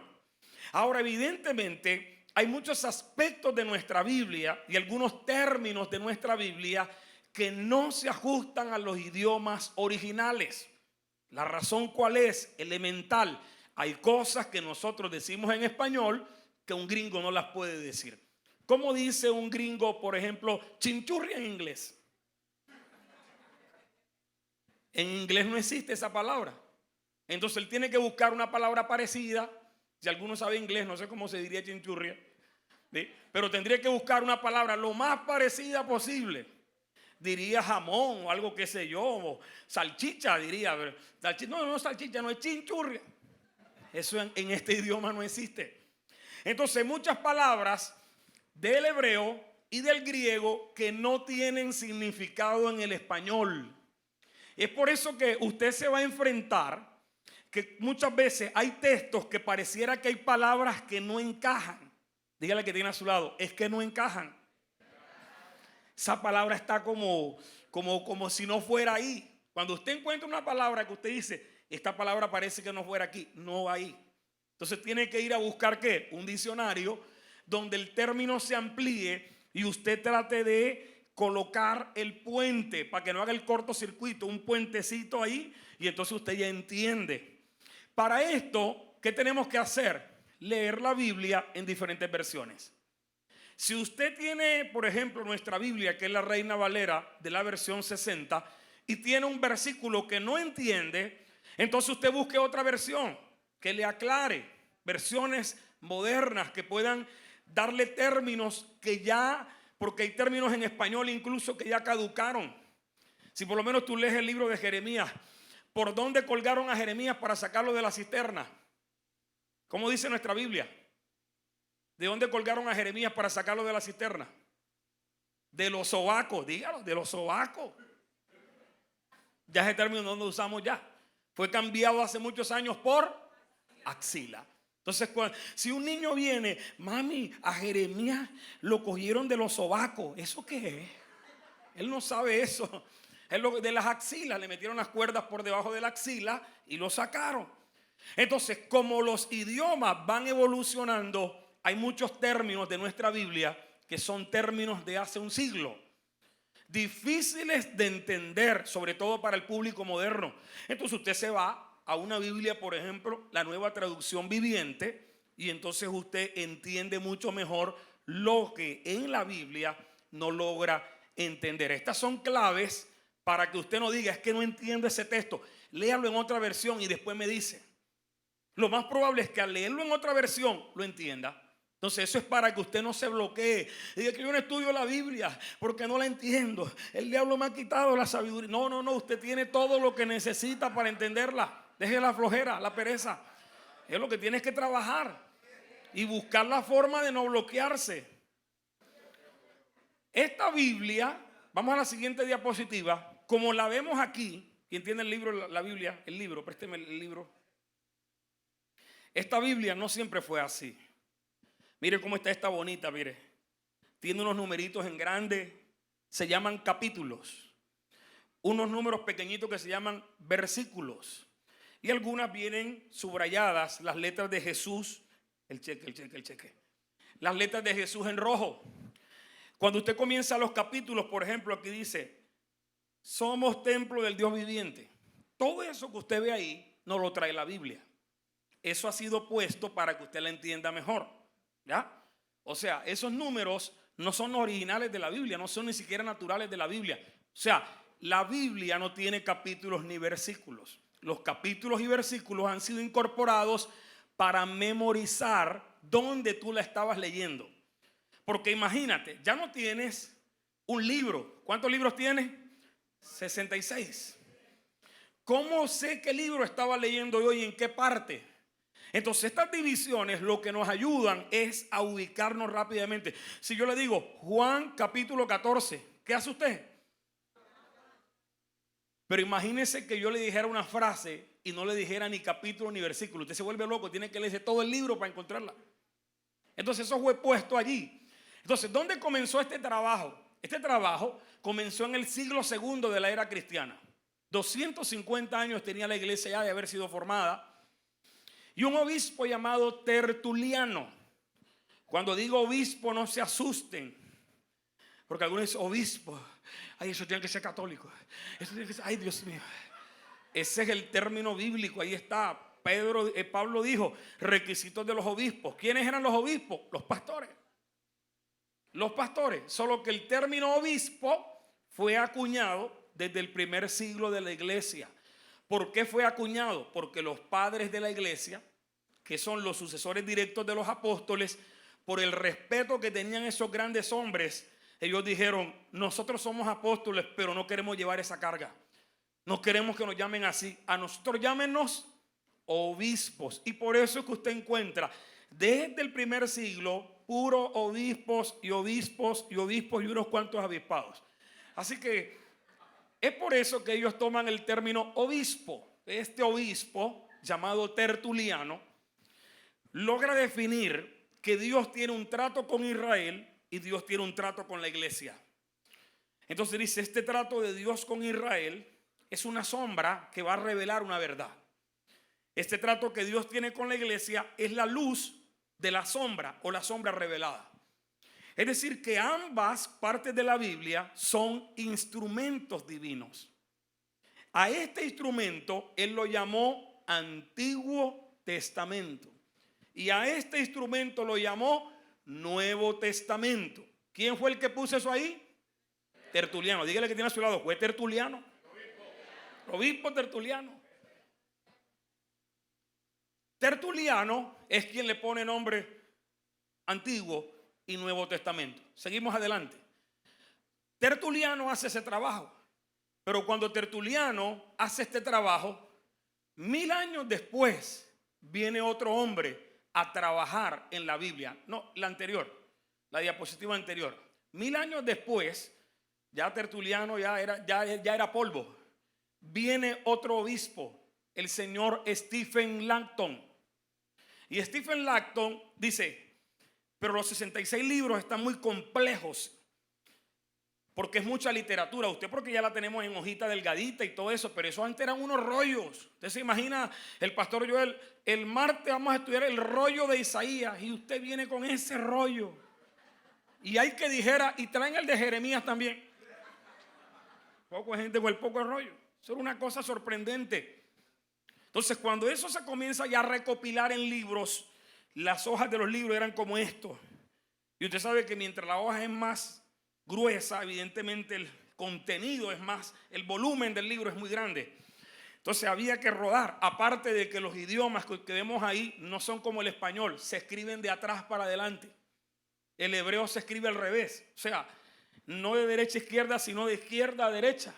Ahora, evidentemente, hay muchos aspectos de nuestra Biblia y algunos términos de nuestra Biblia que no se ajustan a los idiomas originales. ¿La razón cuál es? Elemental. Hay cosas que nosotros decimos en español que un gringo no las puede decir. ¿Cómo dice un gringo, por ejemplo, chinchurria en inglés? En inglés no existe esa palabra. Entonces él tiene que buscar una palabra parecida. Si alguno sabe inglés, no sé cómo se diría chinchurria, ¿sí? Pero tendría que buscar una palabra lo más parecida posible. Diría jamón o algo, qué sé yo, o salchicha diría. No, salchicha no, es chinchurria. Eso en este idioma no existe. Entonces muchas palabras del hebreo y del griego que no tienen significado en el español. Es por eso que usted se va a enfrentar que muchas veces hay textos que pareciera que hay palabras que no encajan. Dígale que tiene a su lado, es que no encajan. Esa palabra está como si no fuera ahí. Cuando usted encuentra una palabra que usted dice, esta palabra parece que no fuera aquí, no va ahí. Entonces tiene que ir a buscar ¿qué? Un diccionario donde el término se amplíe y usted trate de colocar el puente para que no haga el cortocircuito, un puentecito ahí, y entonces usted ya entiende. Para esto, ¿qué tenemos que hacer? Leer la Biblia en diferentes versiones. Si usted tiene, por ejemplo, nuestra Biblia, que es la Reina Valera de la versión 60, y tiene un versículo que no entiende, entonces usted busque otra versión que le aclare, versiones modernas que puedan darle términos que ya, porque hay términos en español incluso que ya caducaron. Si por lo menos tú lees el libro de Jeremías, ¿por dónde colgaron a Jeremías para sacarlo de la cisterna? ¿Cómo dice nuestra Biblia? ¿De dónde colgaron a Jeremías para sacarlo de la cisterna? De los sobacos, dígalo, de los sobacos. Ya ese término no lo usamos ya. Fue cambiado hace muchos años por axila. Entonces, si un niño viene, mami, a Jeremías lo cogieron de los sobacos, ¿eso qué es? Él no sabe eso. Es lo de las axilas, le metieron las cuerdas por debajo de la axila y lo sacaron. Entonces, como los idiomas van evolucionando, hay muchos términos de nuestra Biblia que son términos de hace un siglo, difíciles de entender, sobre todo para el público moderno. Entonces usted se va a una Biblia, por ejemplo, la Nueva Traducción Viviente, y entonces usted entiende mucho mejor lo que en la Biblia no logra entender. Estas son claves para que usted no diga, es que no entiendo ese texto. Léalo en otra versión y después me dice. Lo más probable es que al leerlo en otra versión lo entienda. Entonces eso es para que usted no se bloquee y diga que yo no estudio la Biblia porque no la entiendo. El diablo me ha quitado la sabiduría. No, usted tiene todo lo que necesita para entenderla. Deje la flojera, la pereza. Es lo que tienes que trabajar y buscar la forma de no bloquearse. Esta Biblia, vamos a la siguiente diapositiva, como la vemos aquí. ¿Quién tiene el libro, la Biblia? El libro, présteme el libro. Esta Biblia no siempre fue así. Mire cómo está esta bonita, mire. Tiene unos numeritos en grande, se llaman capítulos. Unos números pequeñitos que se llaman versículos. Y algunas vienen subrayadas, las letras de Jesús, el cheque. Las letras de Jesús en rojo. Cuando usted comienza los capítulos, por ejemplo, aquí dice, somos templo del Dios viviente. Todo eso que usted ve ahí, no lo trae la Biblia. Eso ha sido puesto para que usted la entienda mejor. ¿Ya? O sea, esos números no son originales de la Biblia, no son ni siquiera naturales de la Biblia. O sea, la Biblia no tiene capítulos ni versículos. Los capítulos y versículos han sido incorporados para memorizar dónde tú la estabas leyendo. Porque imagínate, ya no tienes un libro. ¿Cuántos libros tienes? 66. ¿Cómo sé qué libro estaba leyendo yo y en qué parte? Entonces estas divisiones lo que nos ayudan es a ubicarnos rápidamente. Si yo le digo Juan capítulo 14, ¿qué hace usted? Pero imagínese que yo le dijera una frase y no le dijera ni capítulo ni versículo. Usted se vuelve loco, tiene que leerse todo el libro para encontrarla. Entonces eso fue puesto allí. Entonces, ¿dónde comenzó este trabajo? Este trabajo comenzó en el siglo segundo de la era cristiana. 250 años tenía la iglesia ya de haber sido formada. Y un obispo llamado Tertuliano. Cuando digo obispo, no se asusten, porque algunos dicen obispo, ay, eso tiene que ser católico, eso tiene que ser, ay, Dios mío. Ese es el término bíblico, ahí está. Pablo dijo requisitos de los obispos. ¿Quiénes eran los obispos? Los pastores. Los pastores. Solo que el término obispo fue acuñado desde el primer siglo de la iglesia. ¿Por qué fue acuñado? Porque los padres de la iglesia, que son los sucesores directos de los apóstoles, por el respeto que tenían esos grandes hombres, ellos dijeron, nosotros somos apóstoles, pero no queremos llevar esa carga. No queremos que nos llamen así. A nosotros llámenos obispos. Y por eso es que usted encuentra desde el primer siglo puros obispos y obispos y obispos y unos cuantos obispados. Así que es por eso que ellos toman el término obispo. Este obispo, llamado Tertuliano, logra definir que Dios tiene un trato con Israel y Dios tiene un trato con la iglesia. Entonces dice, este trato de Dios con Israel es una sombra que va a revelar una verdad. Este trato que Dios tiene con la iglesia es la luz de la sombra o la sombra revelada. Es decir, que ambas partes de la Biblia son instrumentos divinos. A este instrumento él lo llamó Antiguo Testamento. Y a este instrumento lo llamó Nuevo Testamento. ¿Quién fue el que puso eso ahí? Tertuliano. Dígale que tiene a su lado, ¿fue Tertuliano? Obispo Tertuliano. Tertuliano es quien le pone nombre Antiguo y Nuevo Testamento. Seguimos adelante. Tertuliano hace ese trabajo. Pero cuando Tertuliano hace este trabajo, 1000 años después viene otro hombre a trabajar en la Biblia. No, la anterior, la diapositiva anterior. 1000 años después, ya Tertuliano ya era polvo. Viene otro obispo, el señor Stephen Langton. Y Stephen Langton dice, pero los 66 libros están muy complejos, porque es mucha literatura. Usted porque ya la tenemos en hojita delgadita y todo eso, pero eso antes eran unos rollos. Usted se imagina, el pastor Joel, el martes vamos a estudiar el rollo de Isaías y usted viene con ese rollo. Y hay que dijera, y traen el de Jeremías también. Poco gente con el poco rollo. Eso era una cosa sorprendente. Entonces cuando eso se comienza ya a recopilar en libros, las hojas de los libros eran como esto. Y usted sabe que mientras la hoja es más gruesa, evidentemente el contenido es más, el volumen del libro es muy grande. Entonces había que rodar. Aparte de que los idiomas que vemos ahí no son como el español, se escriben de atrás para adelante. El hebreo se escribe al revés. O sea, no de derecha a izquierda, sino de izquierda a derecha.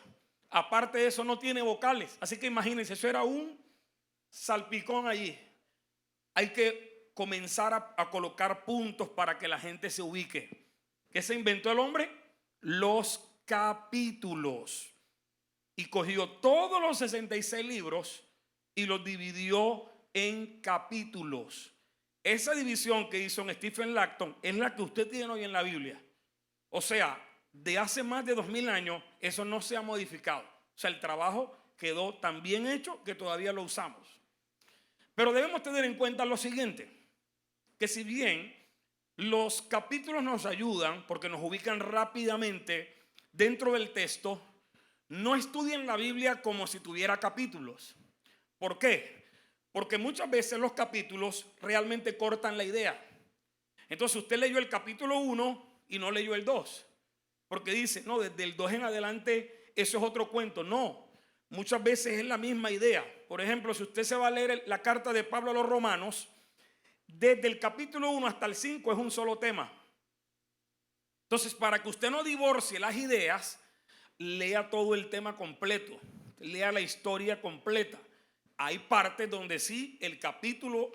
Aparte de eso no tiene vocales. Así que imagínense, eso era un salpicón allí. Hay que comenzar a colocar puntos para que la gente se ubique. ¿Qué se inventó el hombre? Los capítulos. Y cogió todos los 66 libros y los dividió en capítulos. Esa división que hizo en Stephen Langton es la que usted tiene hoy en la Biblia. O sea, de hace más de 2000 años eso no se ha modificado. O sea, el trabajo quedó tan bien hecho que todavía lo usamos. Pero debemos tener en cuenta lo siguiente, que si bien los capítulos nos ayudan porque nos ubican rápidamente dentro del texto, no estudien la Biblia como si tuviera capítulos. ¿Por qué? Porque muchas veces los capítulos realmente cortan la idea. Entonces usted leyó el capítulo 1 y no leyó el 2. Porque dice, no, desde el 2 en adelante eso es otro cuento. No, muchas veces es la misma idea. Por ejemplo, si usted se va a leer la carta de Pablo a los Romanos, desde el capítulo 1 hasta el 5 es un solo tema. Entonces, para que usted no divorcie las ideas, lea todo el tema completo, lea la historia completa. Hay partes donde sí, el capítulo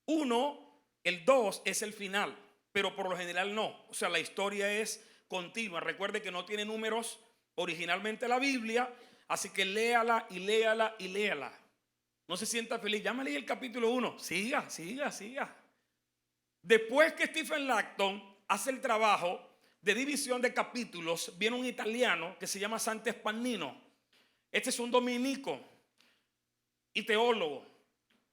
1, el 2 es el final, pero por lo general no. O sea, la historia es continua. Recuerde que no tiene números originalmente la Biblia, así que léala y léala y léala. No se sienta feliz, ya me leí el capítulo 1. Siga, siga, siga. Después que Stephen Langton hace el trabajo de división de capítulos, viene un italiano que se llama Sante Spannino. Este es un dominico y teólogo.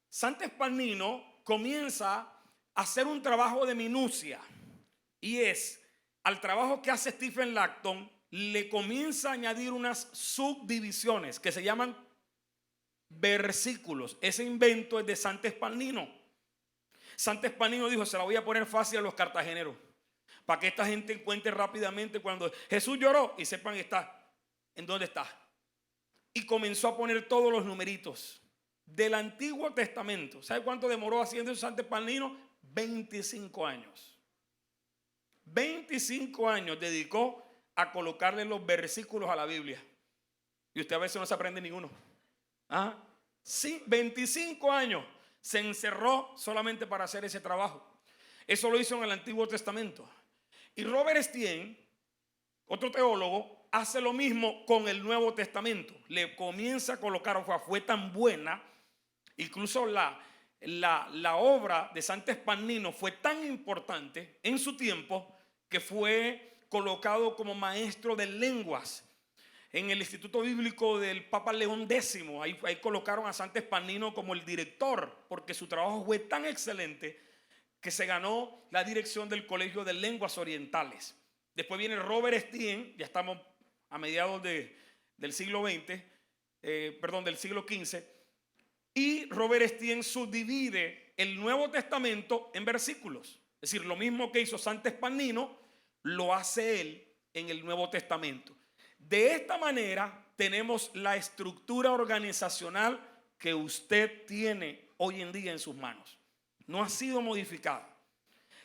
Sante Spannino comienza a hacer un trabajo de minucia, y es al trabajo que hace Stephen Langton le comienza a añadir unas subdivisiones que se llaman versículos. Ese invento es de Sante Spannino. Sante Spannino dijo: se la voy a poner fácil a los cartageneros, para que esta gente encuentre rápidamente cuando Jesús lloró y sepan en dónde está. Y comenzó a poner todos los numeritos del Antiguo Testamento. ¿Sabe cuánto demoró haciendo eso Sante Spannino? 25 años. 25 años dedicó a colocarle los versículos a la Biblia. Y usted a veces no se aprende ninguno. ¿Ah? Sí, 25 años se encerró solamente para hacer ese trabajo. Eso lo hizo en el Antiguo Testamento. Y Robert Estienne, otro teólogo, hace lo mismo con el Nuevo Testamento. Le comienza a colocar, fue tan buena, incluso la obra de Sante Spannino fue tan importante en su tiempo que fue colocado como maestro de lenguas en el Instituto Bíblico del Papa León X. Ahí colocaron a Sante Spannino como el director, porque su trabajo fue tan excelente que se ganó la dirección del Colegio de Lenguas Orientales. Después viene Robert Estienne, ya estamos a mediados del siglo XX, del siglo XV, y Robert Estienne subdivide el Nuevo Testamento en versículos. Es decir, lo mismo que hizo Sante Spannino, lo hace él en el Nuevo Testamento. De esta manera tenemos la estructura organizacional que usted tiene hoy en día en sus manos. No ha sido modificada.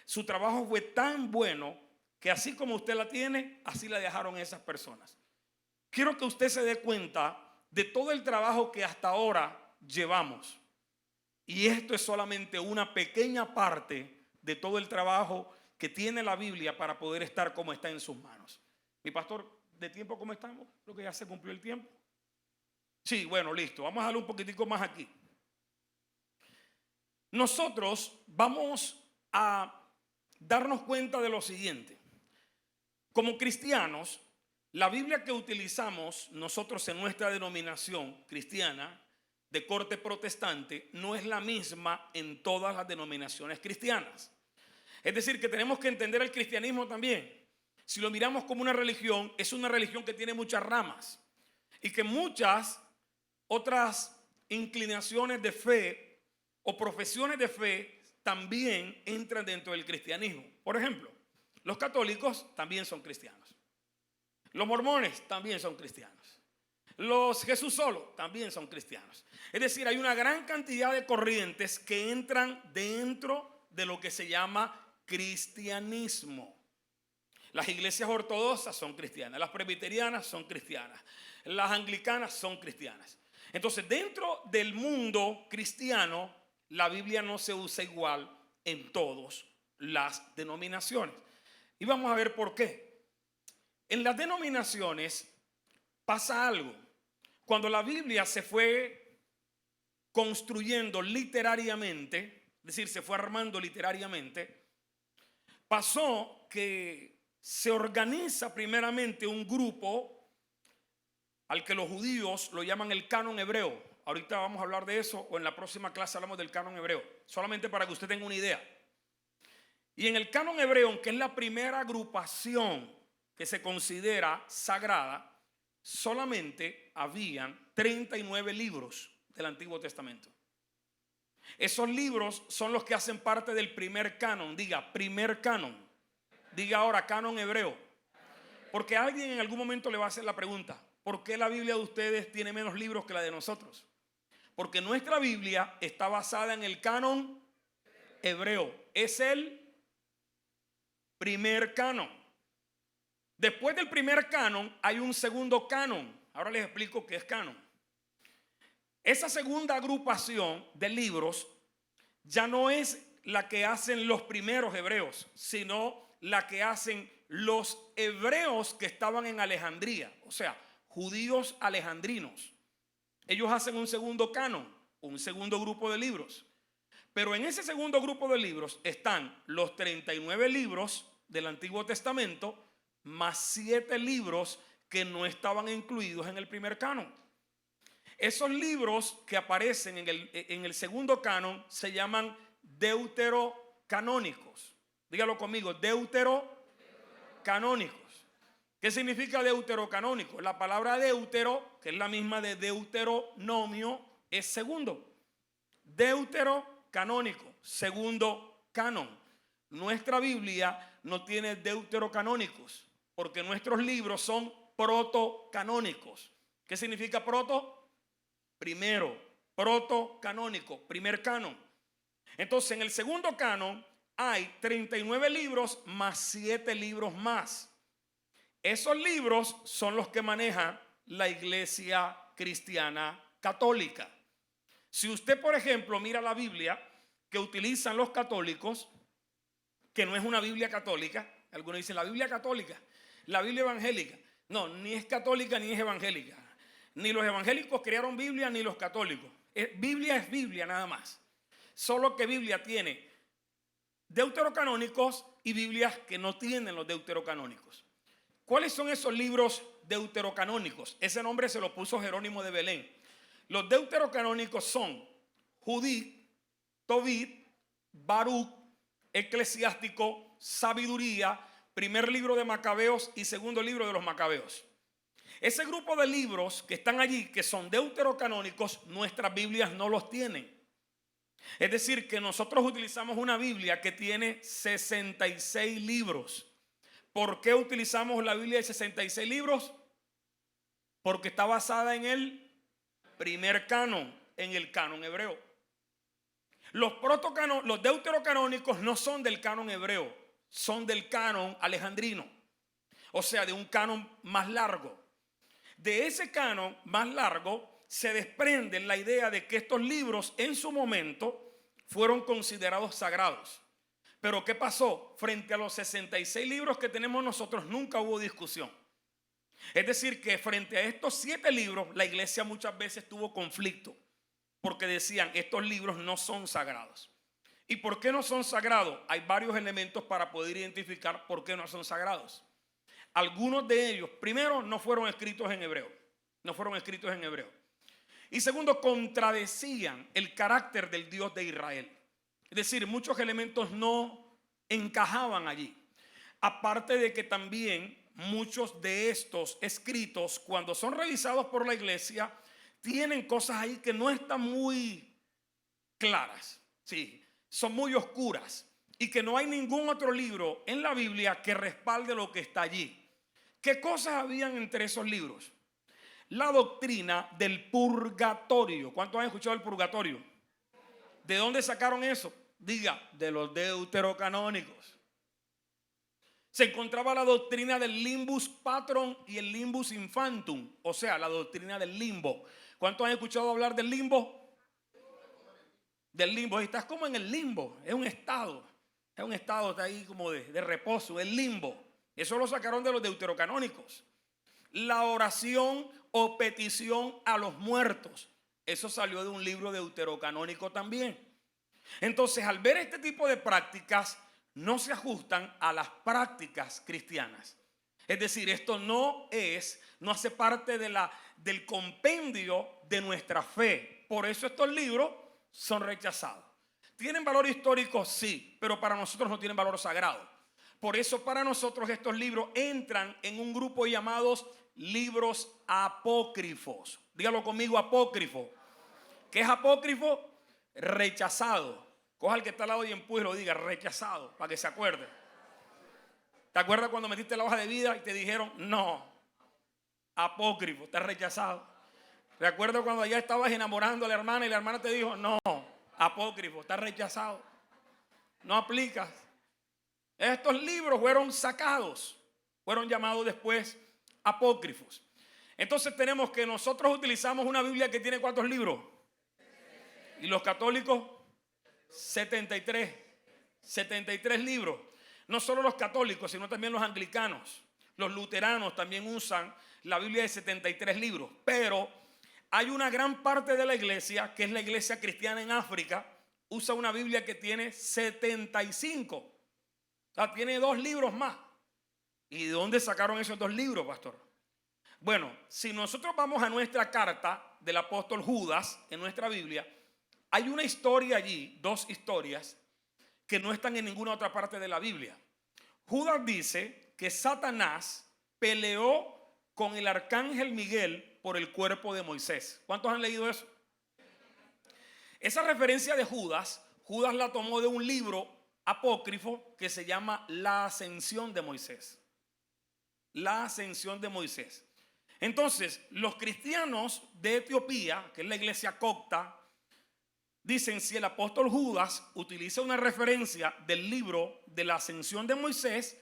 Su trabajo fue tan bueno que así como usted la tiene, así la dejaron esas personas. Quiero que usted se dé cuenta de todo el trabajo que hasta ahora llevamos. Y esto es solamente una pequeña parte de todo el trabajo que tiene la Biblia para poder estar como está en sus manos. Mi pastor, ¿de tiempo cómo estamos? Creo que ya se cumplió el tiempo. Sí, bueno, listo. Vamos a darle un poquitico más aquí. Nosotros vamos a darnos cuenta de lo siguiente. Como cristianos, la Biblia que utilizamos nosotros en nuestra denominación cristiana de corte protestante no es la misma en todas las denominaciones cristianas. Es decir, que tenemos que entender el cristianismo también. Si lo miramos como una religión, es una religión que tiene muchas ramas y que muchas otras inclinaciones de fe o profesiones de fe también entran dentro del cristianismo. Por ejemplo, los católicos también son cristianos. Los mormones también son cristianos. Los Jesús solo también son cristianos. Es decir, hay una gran cantidad de corrientes que entran dentro de lo que se llama cristianismo. Las iglesias ortodoxas son cristianas, las presbiterianas son cristianas, las anglicanas son cristianas. Entonces, dentro del mundo cristiano, la Biblia no se usa igual en todas las denominaciones. Y vamos a ver por qué. En las denominaciones pasa algo. Cuando la Biblia se fue construyendo literariamente, es decir, se fue armando literariamente, pasó que se organiza primeramente un grupo al que los judíos lo llaman el canon hebreo. Ahorita vamos a hablar de eso, o en la próxima clase hablamos del canon hebreo, solamente para que usted tenga una idea. Y en el canon hebreo, que es la primera agrupación que se considera sagrada, solamente habían 39 libros del Antiguo Testamento. Esos libros son los que hacen parte del primer canon. Diga, primer canon. Diga ahora, canon hebreo. Porque alguien en algún momento le va a hacer la pregunta: ¿por qué la Biblia de ustedes tiene menos libros que la de nosotros? Porque nuestra Biblia está basada en el canon hebreo. Es el primer canon. Después del primer canon hay un segundo canon. Ahora les explico qué es canon. Esa segunda agrupación de libros ya no es la que hacen los primeros hebreos, sino la que hacen los hebreos que estaban en Alejandría, o sea, judíos alejandrinos. Ellos hacen un segundo canon, un segundo grupo de libros. Pero en ese segundo grupo de libros están los 39 libros del Antiguo Testamento, más 7 libros que no estaban incluidos en el primer canon. Esos libros que aparecen en el segundo canon se llaman deuterocanónicos. Dígalo conmigo, deuterocanónicos. ¿Qué significa deuterocanónico? La palabra deutero, que es la misma de deuteronomio, es segundo. Deuterocanónico, segundo canon. Nuestra Biblia no tiene deuterocanónicos, porque nuestros libros son protocanónicos. ¿Qué significa proto? Primero, protocanónico, primer canon. Entonces, en el segundo canon hay 39 libros más 7 libros más. Esos libros son los que maneja la Iglesia Cristiana Católica. Si usted, por ejemplo, mira la Biblia que utilizan los católicos, que no es una Biblia católica, algunos dicen la Biblia católica, la Biblia evangélica. No, ni es católica ni es evangélica. Ni los evangélicos crearon Biblia ni los católicos. Biblia es Biblia nada más. Solo que Biblia tiene deuterocanónicos y Biblias que no tienen los deuterocanónicos. ¿Cuáles son esos libros deuterocanónicos? Ese nombre se lo puso Jerónimo de Belén. Los deuterocanónicos son Judith, Tobit, Baruch, Eclesiástico, Sabiduría, primer libro de Macabeos y segundo libro de los Macabeos. Ese grupo de libros que están allí, que son deuterocanónicos, nuestras Biblias no los tienen. Es decir, que nosotros utilizamos una Biblia que tiene 66 libros. ¿Por qué utilizamos la Biblia de 66 libros? Porque está basada en el primer canon, en el canon hebreo. Los deuterocanónicos no son del canon hebreo, son del canon alejandrino, o sea, de un canon más largo. De ese canon más largo se desprende la idea de que estos libros en su momento fueron considerados sagrados. Pero ¿qué pasó? Frente a los 66 libros que tenemos nosotros nunca hubo discusión. Es decir, que frente a estos 7 libros la iglesia muchas veces tuvo conflicto, porque decían estos libros no son sagrados. ¿Y por qué no son sagrados? Hay varios elementos para poder identificar por qué no son sagrados. Algunos de ellos, primero, no fueron escritos en hebreo. No fueron escritos en hebreo. Y segundo, contradecían el carácter del Dios de Israel. Es decir, muchos elementos no encajaban allí. Aparte de que también muchos de estos escritos, cuando son revisados por la iglesia, tienen cosas ahí que no están muy claras. Sí, son muy oscuras. Y que no hay ningún otro libro en la Biblia que respalde lo que está allí. ¿Qué cosas habían entre esos libros? La doctrina del purgatorio. ¿Cuántos han escuchado el purgatorio? ¿De dónde sacaron eso? Diga, de los deuterocanónicos. Se encontraba la doctrina del limbus patron y el limbus infantum, o sea, la doctrina del limbo. ¿Cuántos han escuchado hablar del limbo? Del limbo, estás como en el limbo, es un estado está ahí como de reposo, el limbo. Eso lo sacaron de los deuterocanónicos. La oración o petición a los muertos, eso salió de un libro deuterocanónico también. Entonces, al ver este tipo de prácticas, no se ajustan a las prácticas cristianas. Es decir, esto no hace parte del compendio de nuestra fe. Por eso estos libros son rechazados. ¿Tienen valor histórico? Sí, pero para nosotros no tienen valor sagrado. Por eso para nosotros estos libros entran en un grupo llamados libros apócrifos. Dígalo conmigo, apócrifo. ¿Qué es apócrifo? Rechazado. Coja al que está al lado y empuje y lo diga, rechazado, para que se acuerde. ¿Te acuerdas cuando metiste la hoja de vida y te dijeron, no, apócrifo, está rechazado? ¿Recuerdas cuando ya estabas enamorando a la hermana y la hermana te dijo, no, apócrifo, está rechazado? No aplicas. Estos libros fueron sacados. Fueron llamados después apócrifos. Entonces tenemos que nosotros utilizamos una Biblia que tiene ¿cuántos libros? Y los católicos 73 libros. No solo los católicos, sino también los anglicanos. Los luteranos también usan la Biblia de 73 libros. Pero hay una gran parte de la iglesia, que es la iglesia cristiana en África, usa una Biblia que tiene 75. O sea, tiene 2 libros más. ¿Y de dónde sacaron esos 2 libros, pastor? Bueno, si nosotros vamos a nuestra carta del apóstol Judas en nuestra Biblia, hay una historia allí, 2 historias, que no están en ninguna otra parte de la Biblia. Judas dice que Satanás peleó con el arcángel Miguel por el cuerpo de Moisés. ¿Cuántos han leído eso? Esa referencia de Judas la tomó de un libro apócrifo que se llama La Ascensión de Moisés. La Ascensión de Moisés. Entonces, los cristianos de Etiopía, que es la iglesia copta, dicen, si el apóstol Judas utiliza una referencia del libro de la Ascensión de Moisés,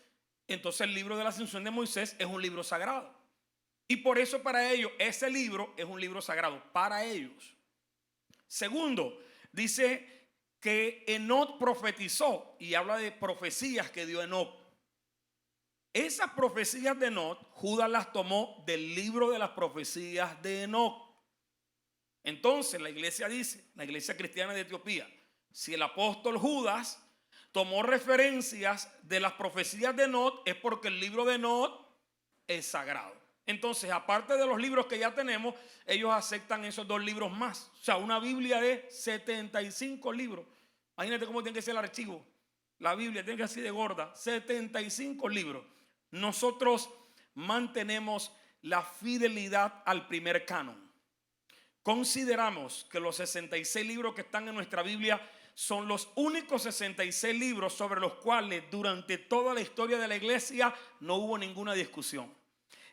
entonces el libro de la Ascensión de Moisés es un libro sagrado. Y por eso para ellos ese libro es un libro sagrado, para ellos. Segundo, dice que Enoc profetizó y habla de profecías que dio Enoc. Esas profecías de Enoc, Judas las tomó del libro de las profecías de Enoc. Entonces la iglesia dice, la iglesia cristiana de Etiopía, si el apóstol Judas tomó referencias de las profecías de Enoc, es porque el libro de Enoc es sagrado. Entonces, aparte de los libros que ya tenemos, ellos aceptan esos 2 libros más. O sea, una Biblia de 75 libros. Imagínate cómo tiene que ser el archivo. La Biblia tiene que ser así de gorda. 75 libros. Nosotros mantenemos la fidelidad al primer canon. Consideramos que los 66 libros que están en nuestra Biblia son los únicos 66 libros sobre los cuales durante toda la historia de la iglesia no hubo ninguna discusión.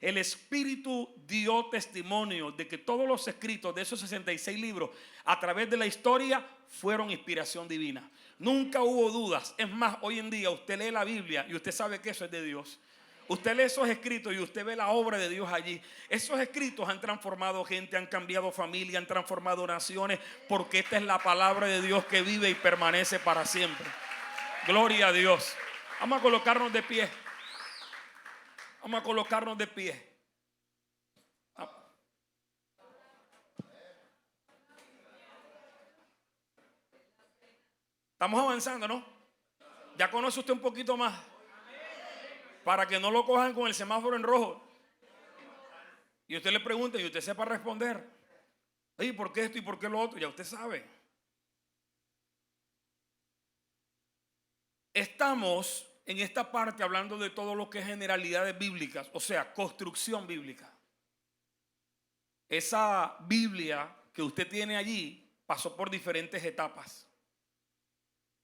El Espíritu dio testimonio de que todos los escritos de esos 66 libros a través de la historia fueron inspiración divina. Nunca hubo dudas. Es más, hoy en día usted lee la Biblia y usted sabe que eso es de Dios. Usted lee esos escritos y usted ve la obra de Dios allí. Esos escritos han transformado gente, han cambiado familia, han transformado naciones, porque esta es la palabra de Dios que vive y permanece para siempre. Gloria a Dios. Vamos a colocarnos de pie. Vamos a colocarnos de pie. Estamos avanzando, ¿no? Ya conoce usted un poquito más. Para que no lo cojan con el semáforo en rojo. Y usted le pregunta y usted sepa responder. ¿Y por qué esto y por qué lo otro? Ya usted sabe. Estamos en esta parte hablando de todo lo que es generalidades bíblicas, o sea, construcción bíblica. Esa Biblia que usted tiene allí pasó por diferentes etapas.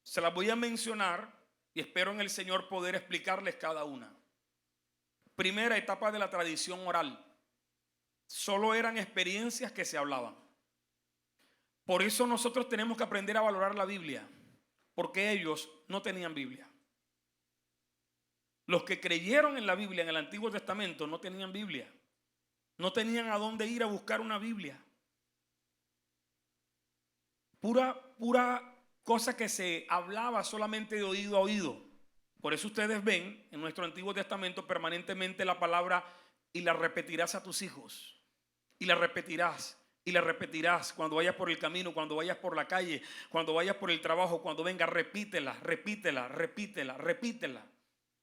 Se las voy a mencionar y espero en el Señor poder explicarles cada una. Primera etapa de la tradición oral. Solo eran experiencias que se hablaban. Por eso nosotros tenemos que aprender a valorar la Biblia, porque ellos no tenían Biblia. Los que creyeron en la Biblia en el Antiguo Testamento no tenían Biblia. No tenían a dónde ir a buscar una Biblia. Pura cosa que se hablaba solamente de oído a oído. Por eso ustedes ven en nuestro Antiguo Testamento permanentemente la palabra y la repetirás a tus hijos. Y la repetirás. Y la repetirás cuando vayas por el camino, cuando vayas por la calle, cuando vayas por el trabajo, cuando venga, repítela, repítela, repítela, repítela.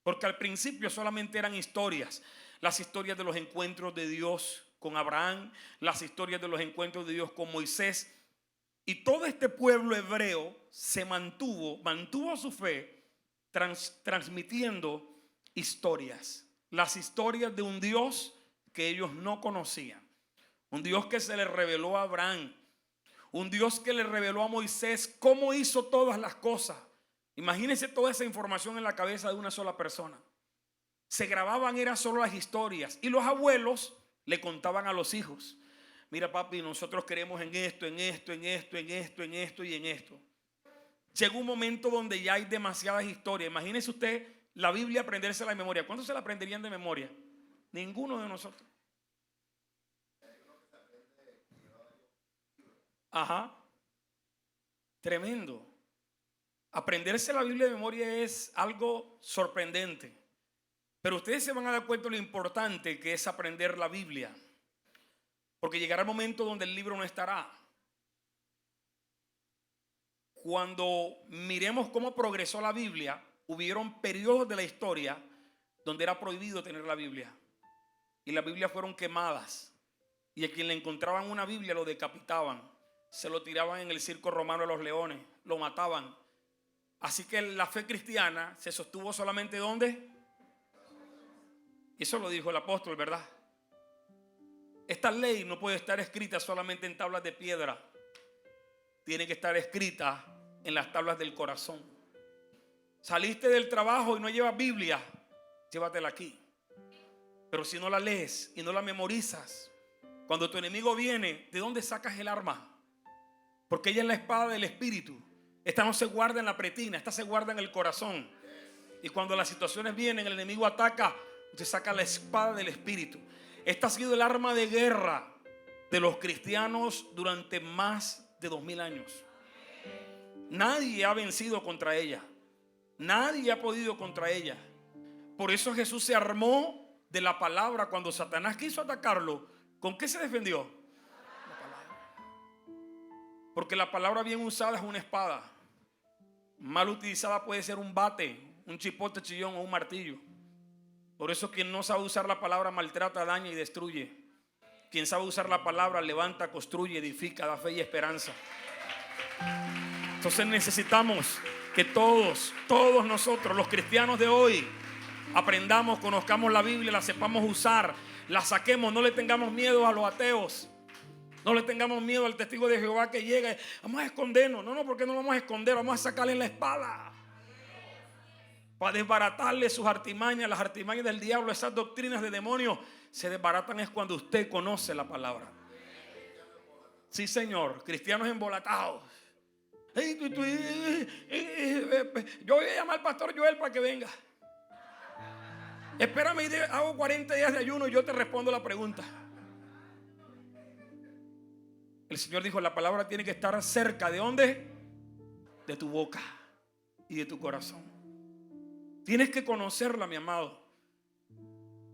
Porque al principio solamente eran historias. Las historias de los encuentros de Dios con Abraham, las historias de los encuentros de Dios con Moisés. Y todo este pueblo hebreo se mantuvo su fe transmitiendo historias. Las historias de un Dios que ellos no conocían. Un Dios que se le reveló a Abraham. Un Dios que le reveló a Moisés cómo hizo todas las cosas. Imagínense toda esa información en la cabeza de una sola persona. Se grababan, eran solo las historias. Y los abuelos le contaban a los hijos. Mira, papi, nosotros creemos en esto, en esto, en esto, en esto, en esto y en esto. Llega un momento donde ya hay demasiadas historias. Imagínese usted la Biblia aprendérsela de memoria. ¿Cuántos se la aprenderían de memoria? Ninguno de nosotros. Ajá. Tremendo. Aprenderse la Biblia de memoria es algo sorprendente. Pero ustedes se van a dar cuenta de lo importante que es aprender la Biblia. Porque llegará el momento donde el libro no estará. Cuando miremos cómo progresó la Biblia, hubieron periodos de la historia donde era prohibido tener la Biblia. Y las Biblias fueron quemadas. Y a quien le encontraban una Biblia lo decapitaban. Se lo tiraban en el circo romano a los leones. Lo mataban. Así que la fe cristiana se sostuvo solamente ¿dónde? Eso lo dijo el apóstol, ¿verdad? Esta ley no puede estar escrita solamente en tablas de piedra. Tiene que estar escrita en las tablas del corazón. Saliste del trabajo y no llevas Biblia, llévatela aquí. Pero si no la lees y no la memorizas, cuando tu enemigo viene, ¿de dónde sacas el arma? Porque ella es la espada del Espíritu. Esta no se guarda en la pretina, esta se guarda en el corazón. Y cuando las situaciones vienen, el enemigo ataca, usted saca la espada del Espíritu. Esta ha sido el arma de guerra de los cristianos durante más de 2000 años. Nadie ha vencido contra ella. Nadie ha podido contra ella. Por eso Jesús se armó de la palabra. Cuando Satanás quiso atacarlo, ¿con qué se defendió? La palabra. Porque la palabra bien usada es una espada. Mal utilizada puede ser un bate, un chipote, chillón o un martillo. Por eso quien no sabe usar la palabra maltrata, daña y destruye. Quien sabe usar la palabra levanta, construye, edifica, da fe y esperanza. Entonces necesitamos que todos nosotros, los cristianos de hoy, aprendamos, conozcamos la Biblia, la sepamos usar, la saquemos, no le tengamos miedo a los ateos. No le tengamos miedo al testigo de Jehová que llega. Vamos a escondernos. No, ¿por qué no vamos a esconder? Vamos a sacarle la espada para desbaratarle sus artimañas, las artimañas del diablo. Esas doctrinas de demonios se desbaratan es cuando usted conoce la palabra. Sí, Señor. Cristianos embolatados. Yo voy a llamar al pastor Joel para que venga. Espérame, hago 40 días de ayuno y yo te respondo la pregunta. El Señor dijo, la palabra tiene que estar cerca ¿de dónde? De tu boca y de tu corazón. Tienes que conocerla, mi amado.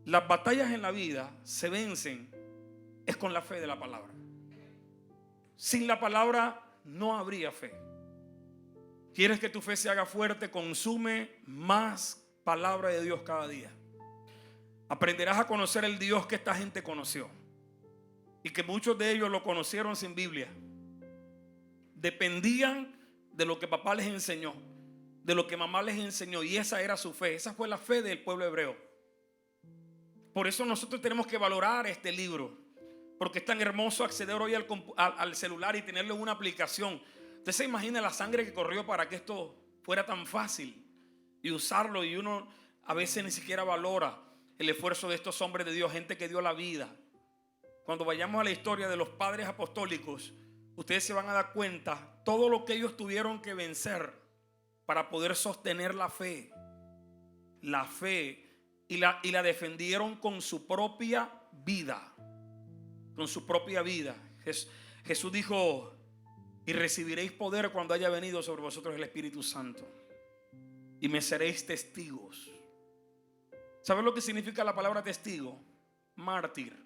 Las batallas en la vida se vencen es con la fe de la palabra. Sin la palabra no habría fe. ¿Quieres que tu fe se haga fuerte? Consume más palabra de Dios cada día. Aprenderás a conocer el Dios que esta gente conoció. Y que muchos de ellos lo conocieron sin Biblia. Dependían de lo que papá les enseñó, de lo que mamá les enseñó. Y esa era su fe. Esa fue la fe del pueblo hebreo. Por eso nosotros tenemos que valorar este libro. Porque es tan hermoso acceder hoy al celular y tenerlo en una aplicación. Usted se imagina la sangre que corrió para que esto fuera tan fácil. Y usarlo, y uno a veces ni siquiera valora el esfuerzo de estos hombres de Dios. Gente que dio la vida. Cuando vayamos a la historia de los padres apostólicos, ustedes se van a dar cuenta todo lo que ellos tuvieron que vencer para poder sostener la fe. La fe. Y la defendieron con su propia vida. Con su propia vida. Jesús dijo, y recibiréis poder cuando haya venido sobre vosotros el Espíritu Santo. Y me seréis testigos. ¿Sabes lo que significa la palabra testigo? Mártir.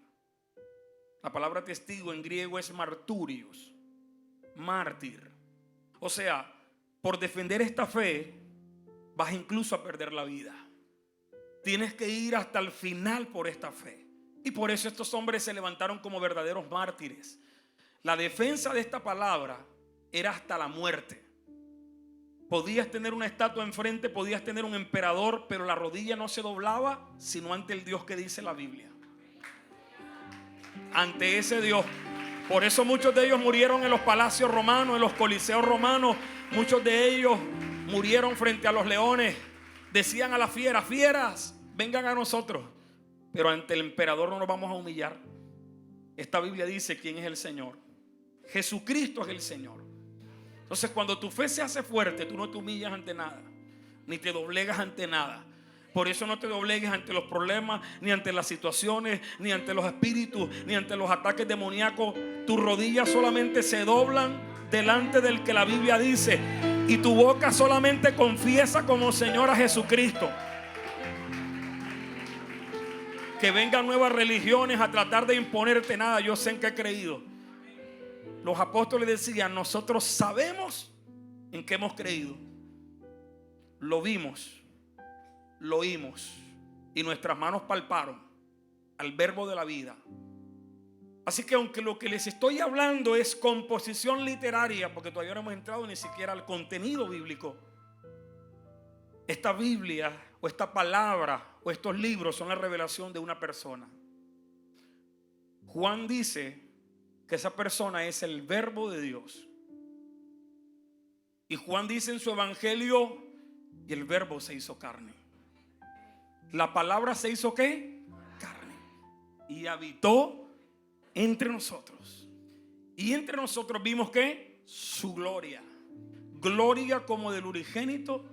La palabra testigo en griego es marturios. Mártir. O sea, por defender esta fe, vas incluso a perder la vida. Tienes que ir hasta el final por esta fe. Y por eso estos hombres se levantaron como verdaderos mártires. La defensa de esta palabra era hasta la muerte. Podías tener una estatua enfrente, podías tener un emperador, pero la rodilla no se doblaba sino ante el Dios que dice la Biblia. Ante ese Dios. Por eso muchos de ellos murieron en los palacios romanos, en los coliseos romanos. Muchos de ellos murieron frente a los leones. Decían a las fieras, fieras, vengan a nosotros. Pero ante el emperador no nos vamos a humillar. Esta Biblia dice quién es el Señor. Jesucristo es el Señor. Entonces cuando tu fe se hace fuerte, tú no te humillas ante nada, ni te doblegas ante nada. Por eso no te doblegues ante los problemas, ni ante las situaciones, ni ante los espíritus, ni ante los ataques demoníacos. Tus rodillas solamente se doblan delante del que la Biblia dice, y tu boca solamente confiesa como Señor a Jesucristo. Que vengan nuevas religiones a tratar de imponerte nada, yo sé en qué he creído. Los apóstoles decían, nosotros sabemos en qué hemos creído. Lo vimos, lo oímos y nuestras manos palparon al verbo de la vida. Así que aunque lo que les estoy hablando es composición literaria, porque todavía no hemos entrado ni siquiera al contenido bíblico, esta Biblia o esta palabra o estos libros son la revelación de una persona. Juan dice que esa persona es el verbo de Dios. Y Juan dice en su evangelio, y el verbo se hizo carne. La palabra se hizo ¿qué? Carne. Y habitó entre nosotros. Y entre nosotros vimos ¿qué? Su gloria. Gloria como del unigénito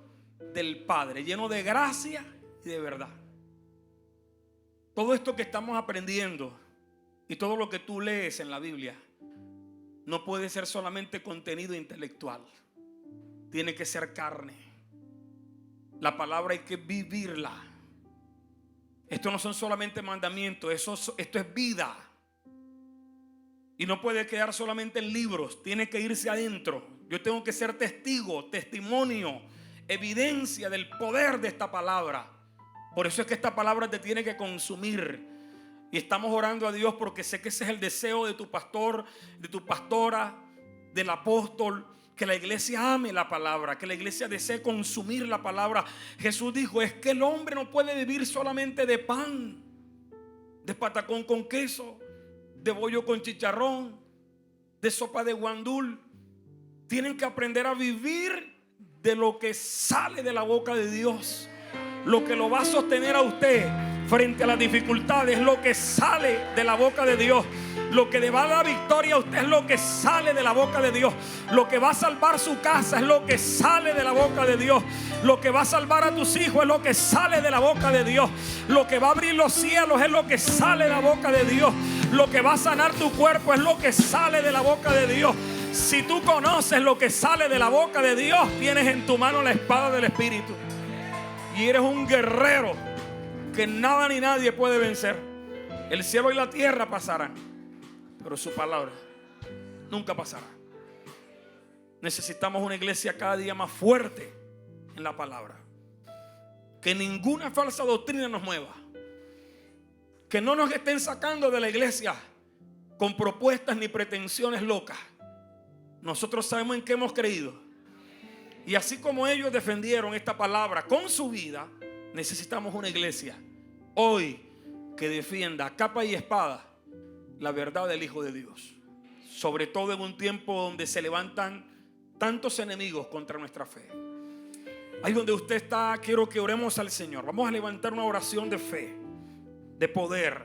del Padre, lleno de gracia y de verdad. Todo esto que estamos aprendiendo y todo lo que tú lees en la Biblia no puede ser solamente contenido intelectual. Tiene que ser carne. La palabra hay que vivirla. Esto no son solamente mandamientos, esto es vida. Y no puede quedar solamente en libros, tiene que irse adentro. Yo tengo que ser testigo, testimonio, evidencia del poder de esta palabra. Por eso es que esta palabra te tiene que consumir. Y estamos orando a Dios porque sé que ese es el deseo de tu pastor, de tu pastora, del apóstol. Que la iglesia ame la palabra, que la iglesia desee consumir la palabra. Jesús dijo, es que el hombre no puede vivir solamente de pan, de patacón con queso, de bollo con chicharrón, de sopa de guandul. Tienen que aprender a vivir de lo que sale de la boca de Dios. Lo que lo va a sostener a usted frente a las dificultades es lo que sale de la boca de Dios. Lo que le va a dar victoria a usted es lo que sale de la boca de Dios. Lo que va a salvar su casa es lo que sale de la boca de Dios. Lo que va a salvar a tus hijos es lo que sale de la boca de Dios. Lo que va a abrir los cielos es lo que sale de la boca de Dios. Lo que va a sanar tu cuerpo es lo que sale de la boca de Dios. Si tú conoces lo que sale de la boca de Dios, tienes en tu mano la espada del Espíritu. Y eres un guerrero que nada ni nadie puede vencer. El cielo y la tierra pasarán, pero su palabra nunca pasará. Necesitamos una iglesia cada día más fuerte en la palabra. Que ninguna falsa doctrina nos mueva. Que no nos estén sacando de la iglesia con propuestas ni pretensiones locas. Nosotros sabemos en qué hemos creído. Y así como ellos defendieron esta palabra con su vida, necesitamos una iglesia hoy que defienda a capa y espada la verdad del Hijo de Dios. Sobre todo en un tiempo donde se levantan tantos enemigos contra nuestra fe. Ahí donde usted está, quiero que oremos al Señor. Vamos a levantar una oración de fe, de poder.